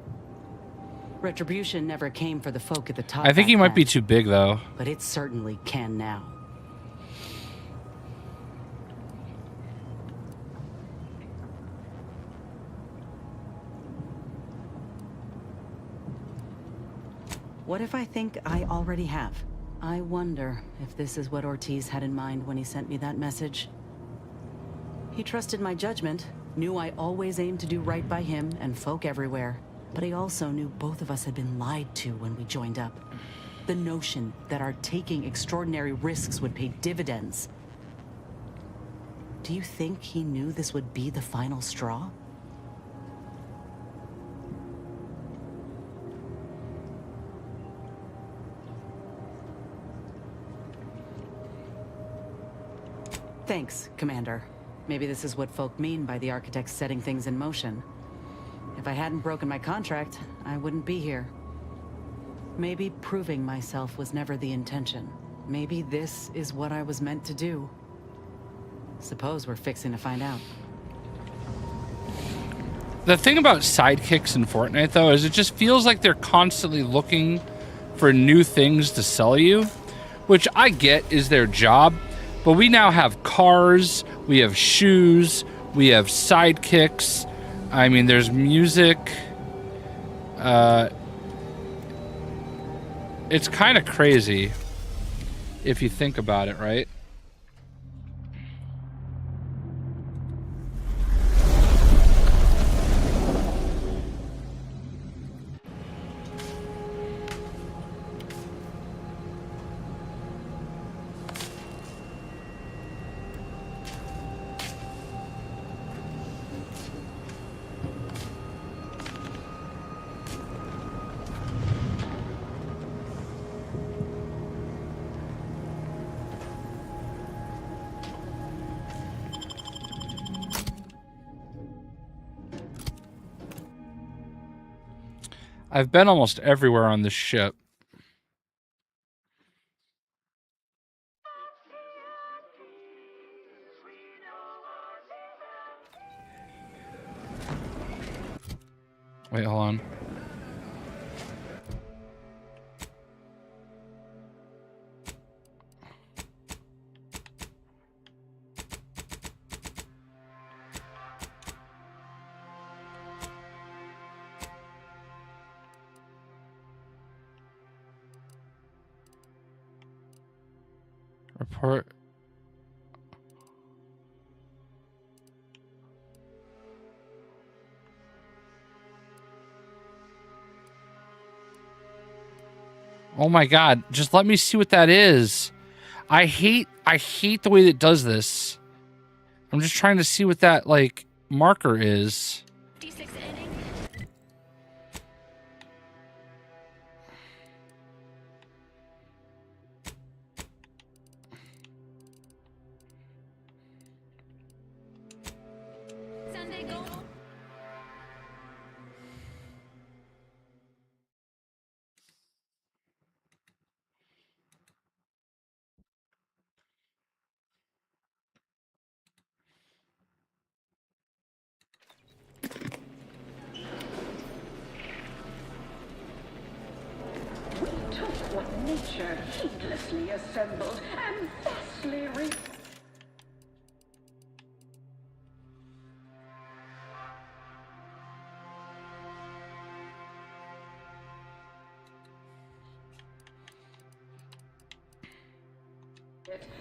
Retribution never came for the folk at the top. I think he back might be then, too big, though. but it certainly can now. What if I think I already have? I wonder if this is what Ortiz had in mind when he sent me that message. He trusted my judgment, Knew I always aimed to do right by him and folk everywhere. But he also knew both of us had been lied to when we joined up. The notion that our taking extraordinary risks would pay dividends. Do you think he knew this would be the final straw? Thanks, Commander. Maybe this is what folk mean by the architects setting things in motion. If I hadn't broken my contract, I wouldn't be here. Maybe proving myself was never the intention. Maybe this is what I was meant to do. Suppose we're fixing to find out. The thing about sidekicks in Fortnite, though, is it just feels like they're constantly looking for new things to sell you, which I get is their job, but we now have cars, we have shoes, we have sidekicks. I mean, there's music. It's kind of crazy if you think about it, right? I've been almost everywhere on this ship. Wait, hold on. Report. Oh my God, just let me see what that is. I hate the way that it does this. I'm just trying to see what that, like, marker is. What nature heedlessly assembled and vastly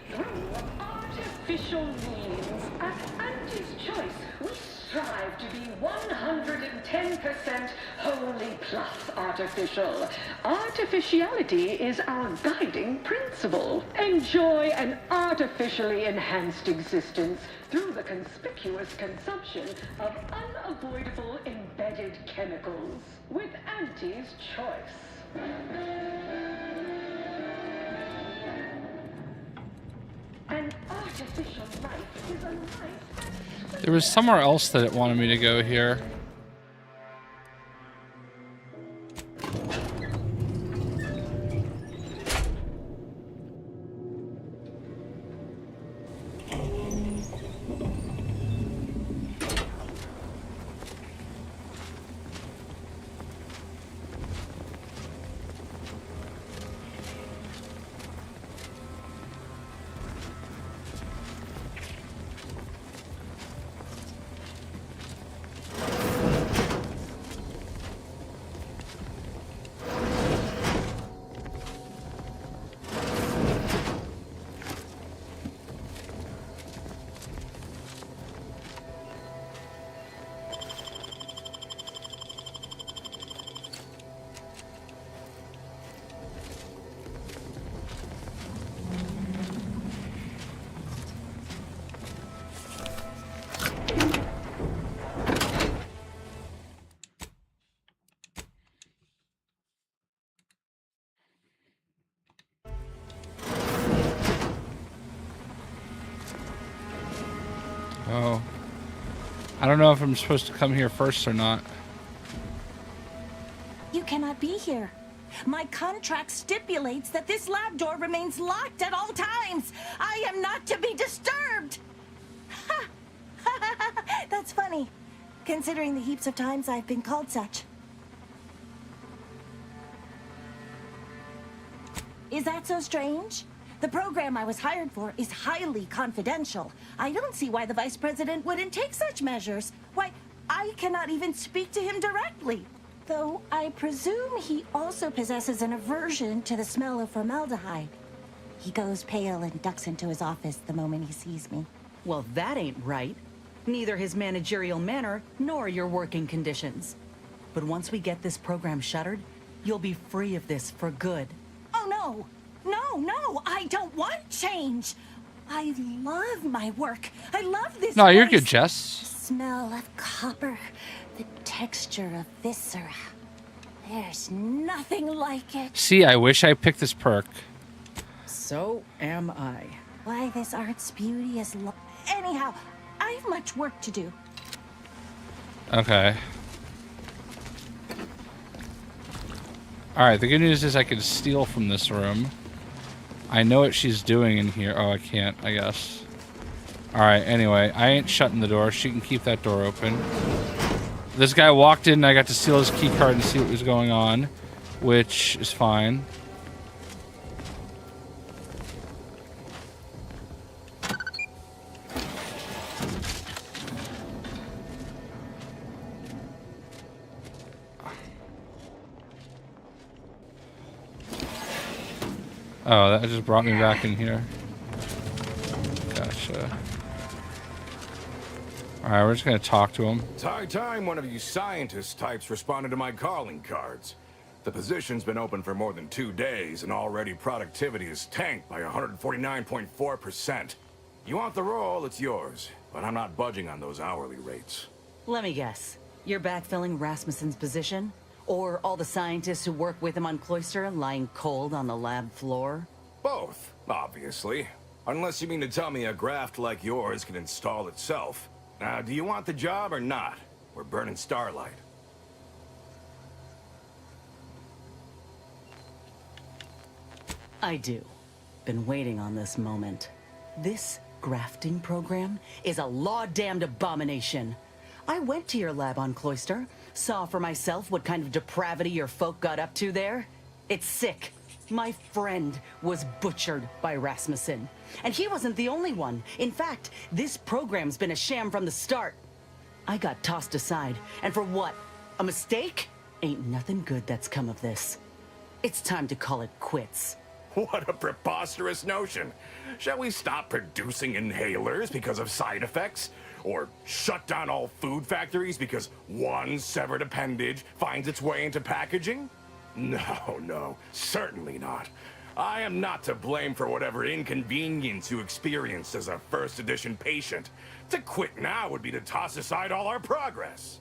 through artificial means. At Anti's choice, we strive to be 110% wholly plus artificial. Artificiality is our guiding principle. Enjoy an artificially enhanced existence through the conspicuous consumption of unavoidable embedded chemicals. With Anti's choice. An artificial life is a life. There was somewhere else that it wanted me to go here. Oh. I don't know if I'm supposed to come here first or not. You cannot be here. My contract stipulates that this lab door remains locked at all times. I am not to be disturbed. Ha! That's funny, considering the heaps of times I've been called such. Is that so strange? The program I was hired for is highly confidential. I don't see why the vice president wouldn't take such measures. Why, I cannot even speak to him directly. Though I presume he also possesses an aversion to the smell of formaldehyde. He goes pale and ducks into his office the moment he sees me. Well, that ain't right. Neither his managerial manner nor your working conditions. But once we get this program shuttered, you'll be free of this for good. Oh, no. No, I don't want change. I love my work. I love this No, you're place. good, Jess. The smell of copper, the texture of viscera. There's nothing like it. See, I wish I picked this perk. So am I. Why this art's beauty is anyhow, I have much work to do. Okay. Alright, the good news is I can steal from this room. I know what she's doing in here. Oh, I can't, I guess. Alright, anyway, I ain't shutting the door. She can keep that door open. This guy walked in and I got to steal his key card and see what was going on, which is fine. Oh, that just brought me back in here. Gotcha. Alright, we're just gonna talk to him. It's high time one of you scientist types responded to my calling cards. The position's been open for more than 2 days, and already productivity is tanked by 149.4%. You want the role, it's yours, but I'm not budging on those hourly rates. Let me guess. You're backfilling Rasmussen's position? Or all the scientists who work with him on Cloister lying cold on the lab floor? Both, obviously. Unless you mean to tell me a graft like yours can install itself. Now, do you want the job or not? We're burning starlight. I do. Been waiting on this moment. This grafting program is a law-damned abomination. I went to your lab on Cloister, saw for myself what kind of depravity your folk got up to there. It's sick. My friend was butchered by Rasmussen. And he wasn't the only one. In fact, this program's been a sham from the start. I got tossed aside. And for what? A mistake? Ain't nothing good that's come of this. It's time to call it quits. What a preposterous notion. Shall we stop producing inhalers because of side effects? Or shut down all food factories because one severed appendage finds its way into packaging? No, certainly not. I am not to blame for whatever inconvenience you experienced as a first edition patient. To quit now would be to toss aside all our progress.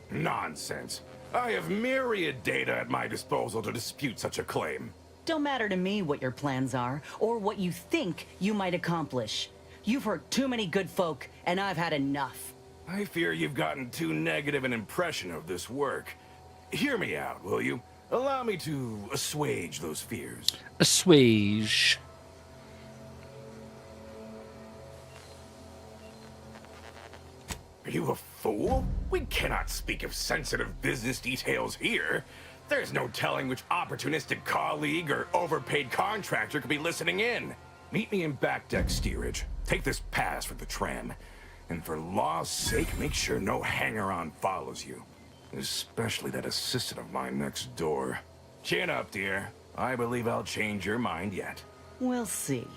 Nonsense. I have myriad data at my disposal to dispute such a claim. Don't matter to me what your plans are, or what you think you might accomplish. You've hurt too many good folk, and I've had enough. I fear you've gotten too negative an impression of this work. Hear me out, will you? Allow me to assuage those fears. Assuage. Are you a fool? We cannot speak of sensitive business details here. There's no telling which opportunistic colleague or overpaid contractor could be listening in. Meet me in back deck steerage. Take this pass for the tram. And for law's sake, make sure no hanger-on follows you. Especially that assistant of mine next door. Chin up, dear. I believe I'll change your mind yet. We'll see.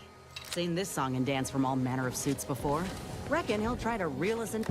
Seen this song and dance from all manner of suits before. Reckon he'll try to reel us in.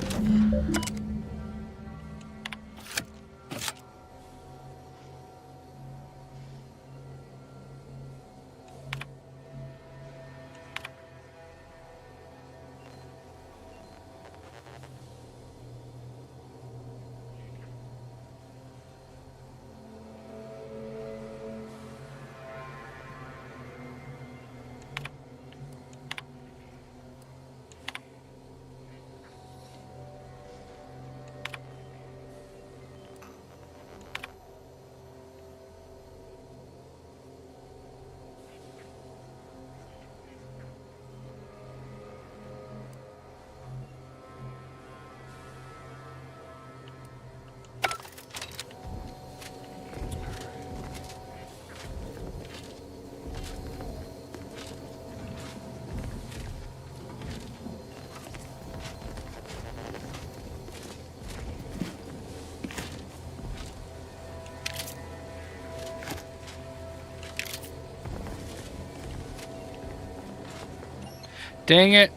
Dang it.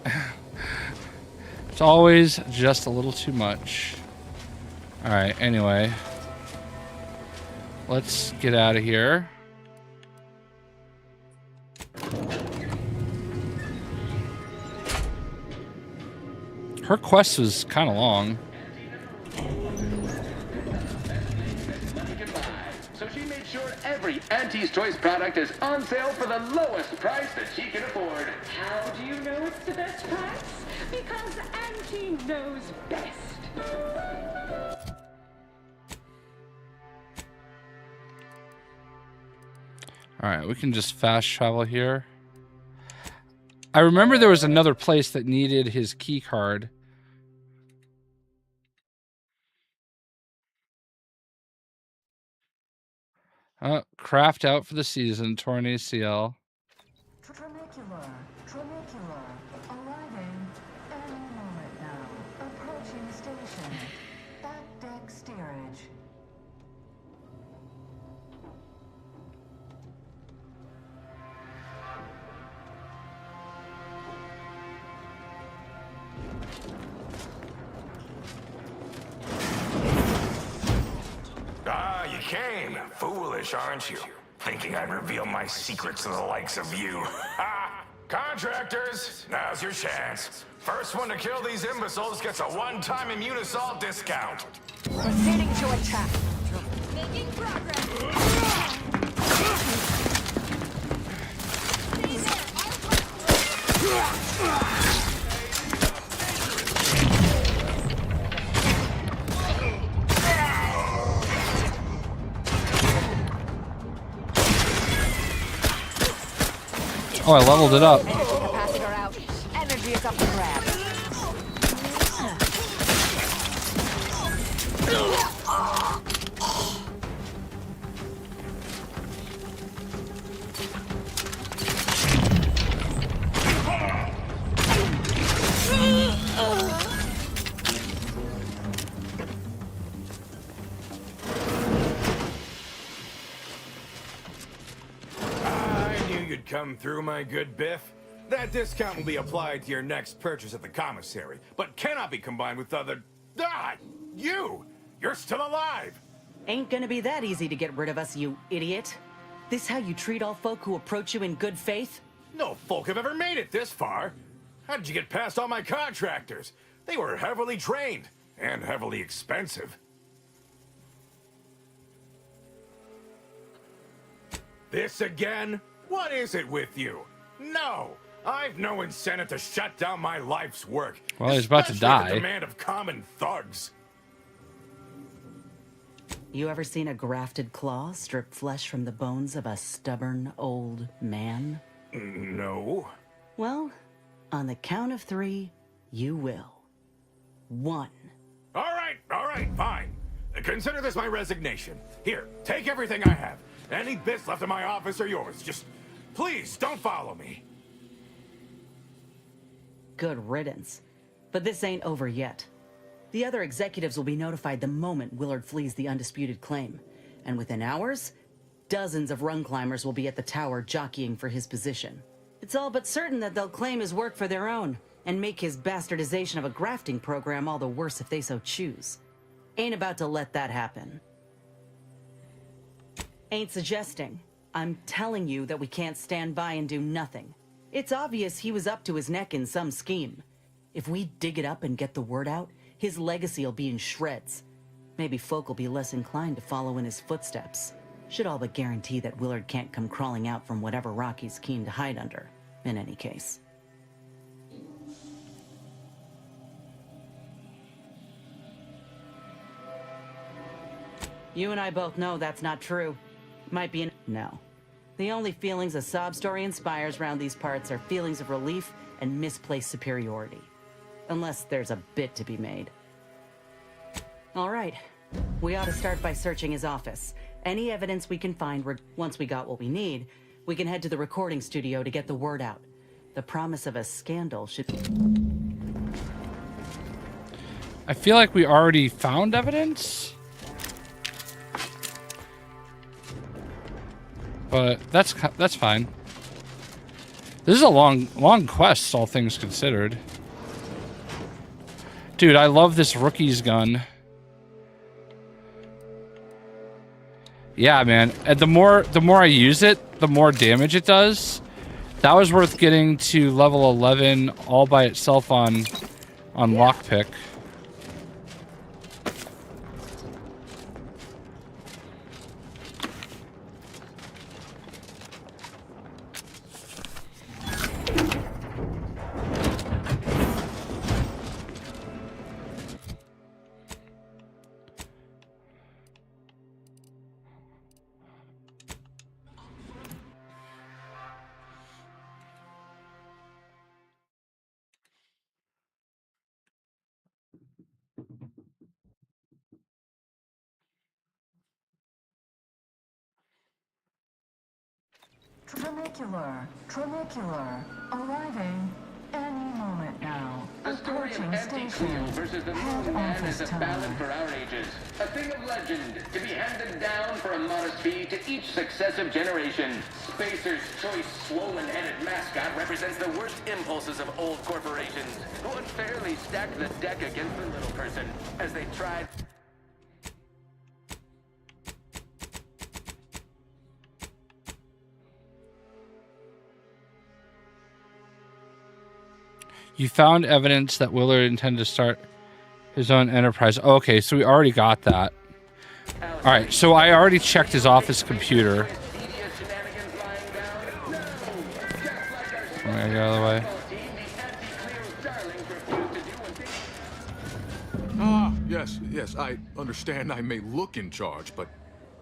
It's always just a little too much. Alright, anyway. Let's get out of here. Her quest was kind of long. So she made sure every Auntie's Choice product is on sale for the lowest price that she can afford. How do you know it's the best price? Because Auntie knows best. Alright, we can just fast travel here. I remember there was another place that needed his key card. Craft out for the season, torn ACL. Tramicular, arriving any moment now. Approaching station. Back deck steerage. Ah, you came. Foolish, aren't you? Thinking I'd reveal my secrets to the likes of you. Ha! Contractors, now's your chance. First one to kill these imbeciles gets a one-time immune assault discount. Proceeding to attack. Making progress. Oh, I leveled it up. Passing her out. Energy is up for grabs. You'd come through, my good Biff. That discount will be applied to your next purchase at the commissary, but cannot be combined with other... Ah! You're still alive! Ain't gonna be that easy to get rid of us, you idiot. This how you treat all folk who approach you in good faith? No folk have ever made it this far. How did you get past all my contractors? They were heavily trained and heavily expensive. This again? What is it with you? No, I've no incentive to shut down my life's work. Well, he's about to especially at die. the demand of common thugs. You ever seen a grafted claw strip flesh from the bones of a stubborn old man? No. Well, on the count of 3, you will. 1. All right, fine. Consider this my resignation. Here, take everything I have. Any bits left in my office are yours. Just, please, don't follow me. Good riddance. But this ain't over yet. The other executives will be notified the moment Willard flees the undisputed claim. And within hours, dozens of rung climbers will be at the tower jockeying for his position. It's all but certain that they'll claim his work for their own, and make his bastardization of a grafting program all the worse if they so choose. Ain't about to let that happen. Ain't suggesting. I'm telling you that we can't stand by and do nothing. It's obvious he was up to his neck in some scheme. If we dig it up and get the word out, his legacy will be in shreds. Maybe folk will be less inclined to follow in his footsteps. Should all but guarantee that Willard can't come crawling out from whatever rock he's keen to hide under, in any case. You and I both know that's not true. Might be no. The only feelings a sob story inspires round these parts are feelings of relief and misplaced superiority. Unless there's a bit to be made. All right. We ought to start by searching his office. Any evidence we can find, once we got what we need, we can head to the recording studio to get the word out. The promise of a scandal should... I feel like we already found evidence. But that's fine. This is a long quest, all things considered. Dude, I love this rookie's gun. Yeah, man. And the more I use it, the more damage it does. That was worth getting to level 11 all by itself on lockpick. Trinicular, arriving any moment now. The story of Approaching station. versus the Head moon man office is a time. ballad for our ages. A thing of legend, to be handed down for a modest fee to each successive generation. Spacer's choice swollen-headed mascot represents the worst impulses of old corporations, who unfairly stacked the deck against the little person as they tried... You found evidence that Willard intended to start his own enterprise. Okay, so we already got that. All right, so I already checked his office computer. Let me get out of the way. Ah, yes, I understand I may look in charge, but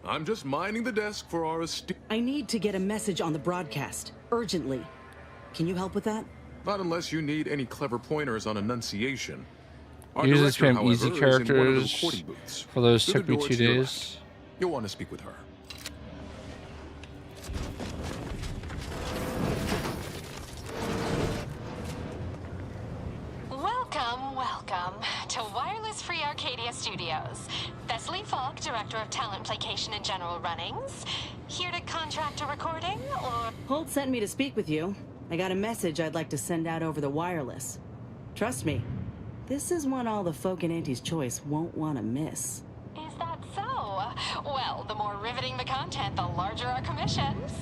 I'm just minding the desk for our esteemed... I need to get a message on the broadcast, urgently. Can you help with that? Not unless you need any clever pointers on enunciation. Our Use director, spam however, easy is in one of the characters recording booths. for those Through took the me door 2 to your days. right. You'll want to speak with her. Welcome to Wireless Free Arcadia Studios. Thessaly Falk, Director of Talent Placation and General Runnings. Here to contract a recording, or... Holt sent me to speak with you. I got a message I'd like to send out over the wireless. Trust me, this is one all the folk in Auntie's Choice won't want to miss. Is that so? Well, the more riveting the content, the larger our commissions.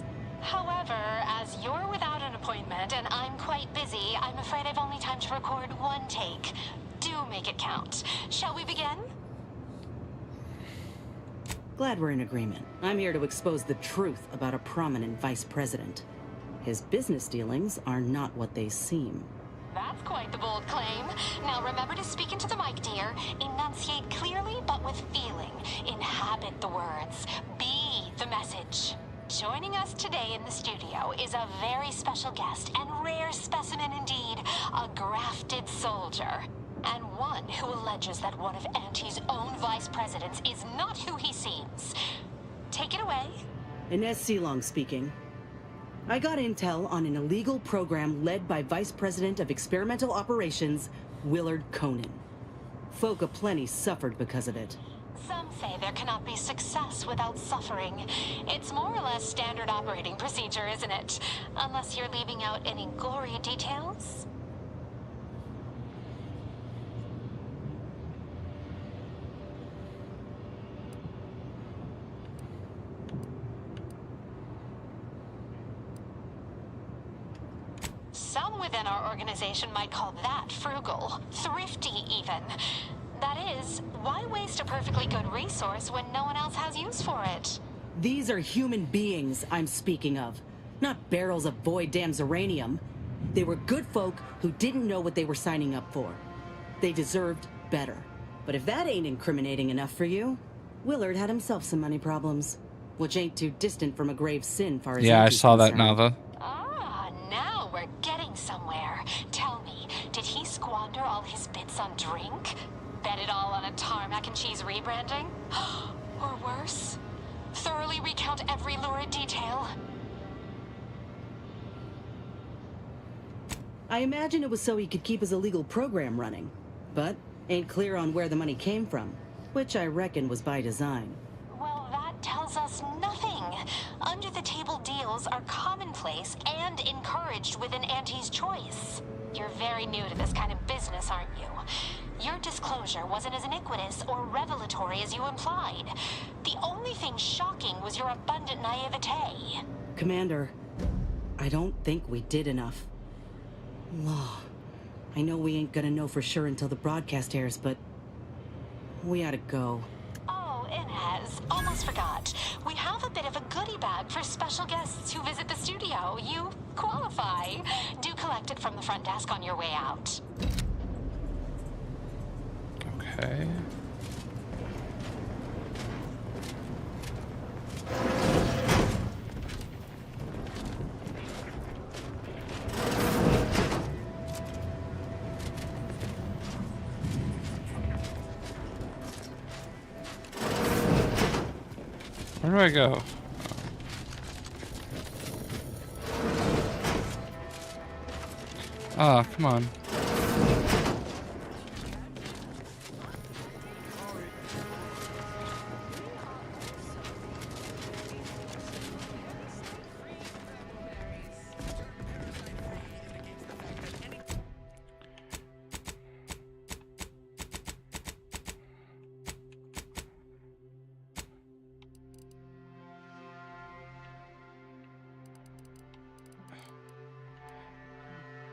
However, as you're without an appointment and I'm quite busy, I'm afraid I've only time to record one take. Do make it count. Shall we begin? Glad we're in agreement. I'm here to expose the truth about a prominent vice president. His business dealings are not what they seem. That's quite the bold claim. Now remember to speak into the mic, dear. Enunciate clearly, but with feeling. Inhabit the words. Be the message. Joining us today in the studio is a very special guest and rare specimen indeed, a grafted soldier. And one who alleges that one of Auntie's own vice presidents is not who he seems. Take it away. Inez Seelong speaking. I got intel on an illegal program led by Vice President of Experimental Operations, Willard Conan. Folk aplenty suffered because of it. Some say there cannot be success without suffering. It's more or less standard operating procedure, isn't it? Unless you're leaving out any gory details. Some within our organization might call that frugal, thrifty even. That is, why waste a perfectly good resource when no one else has use for it? These are human beings I'm speaking of, not barrels of void damn uranium. They were good folk who didn't know what they were signing up for. They deserved better. But if that ain't incriminating enough for you, Willard had himself some money problems, which ain't too distant from a grave sin far as Yeah, I Auntie's saw that, concerned. Nava. Ah, now we're getting somewhere. Tell me, did he squander all his bits on drink? Bet it all on a tarmac and cheese rebranding? Or worse? Thoroughly recount every lurid detail? I imagine it was so he could keep his illegal program running, but ain't clear on where the money came from, which I reckon was by design. Well, that tells us nothing. Under-the-table deals are commonplace place and encouraged within Auntie's choice. You're very new to this kind of business, aren't you? Your disclosure wasn't as iniquitous or revelatory as you implied. The only thing shocking was your abundant naivete. Commander, I don't think we did enough. Law. I know we ain't gonna know for sure until the broadcast airs, but we ought to go. Oh, Inez, almost forgot. We have a bit of a goodie bag for special guests who visit the studio. You qualify. Do collect it from the front desk on your way out. Okay. Where do I go? Ah, come on.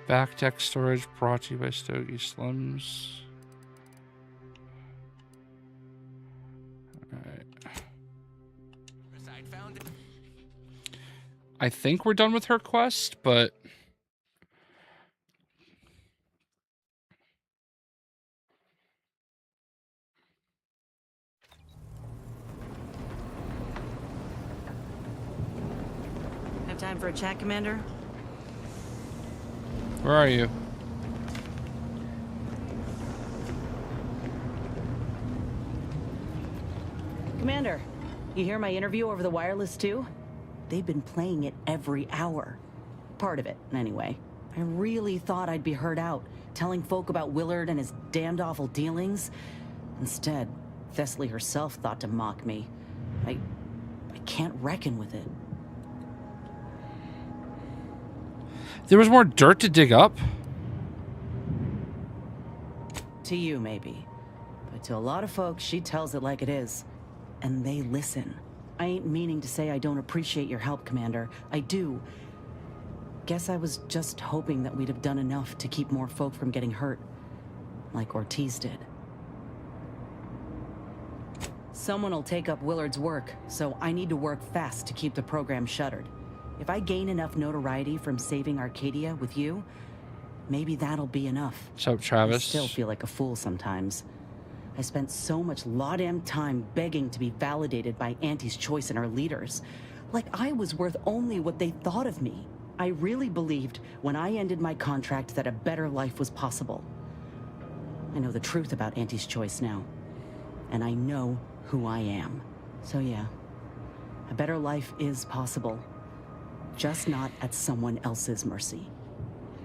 Back deck storage brought to you by Stogie Slims. Alright. I think we're done with her quest, but Have time for a chat, Commander? where are you? Commander, you hear my interview over the wireless too? They've been playing it every hour. Part of it, anyway. I really thought I'd be heard out, telling folk about Willard and his damned awful dealings. Instead, Thessaly herself thought to mock me. I can't reckon with it. There was more dirt to dig up? To you, maybe. But to a lot of folks, she tells it like it is. And they listen. I ain't meaning to say I don't appreciate your help, Commander. I do. Guess I was just hoping that we'd have done enough to keep more folk from getting hurt. Like Ortiz did. Someone will take up Willard's work, so I need to work fast to keep the program shuttered. If I gain enough notoriety from saving Arcadia with you, maybe that'll be enough. What's up, Travis? I still feel like a fool sometimes. I spent so much law-damn time begging to be validated by Auntie's choice and her leaders. Like I was worth only what they thought of me. I really believed when I ended my contract that a better life was possible. I know the truth about Auntie's choice now. And I know who I am. So yeah, a better life is possible. Just not at someone else's mercy.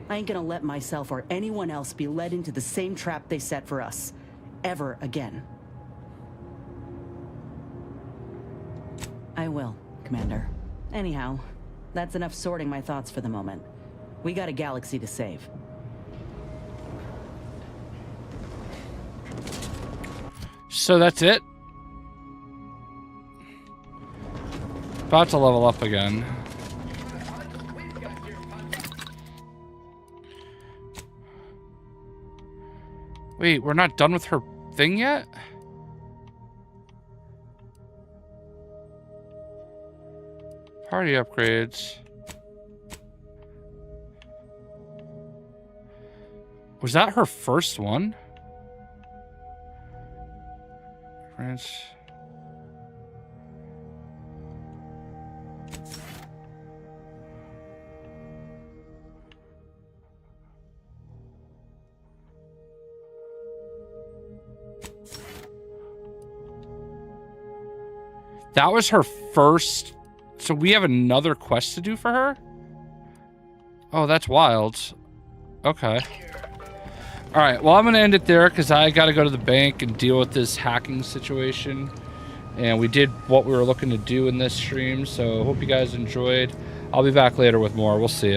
I ain't gonna let myself or anyone else be led into the same trap they set for us. Ever again. I will, Commander. Anyhow, that's enough sorting my thoughts for the moment. We got a galaxy to save. So that's it? About to level up again. Wait, we're not done with her thing yet? Party upgrades. Was that her first one? France. That was her first. So we have another quest to do for her? Oh, that's wild. Okay. All right, well, I'm going to end it there because I got to go to the bank and deal with this hacking situation. And we did what we were looking to do in this stream, so hope you guys enjoyed. I'll be back later with more. We'll see you.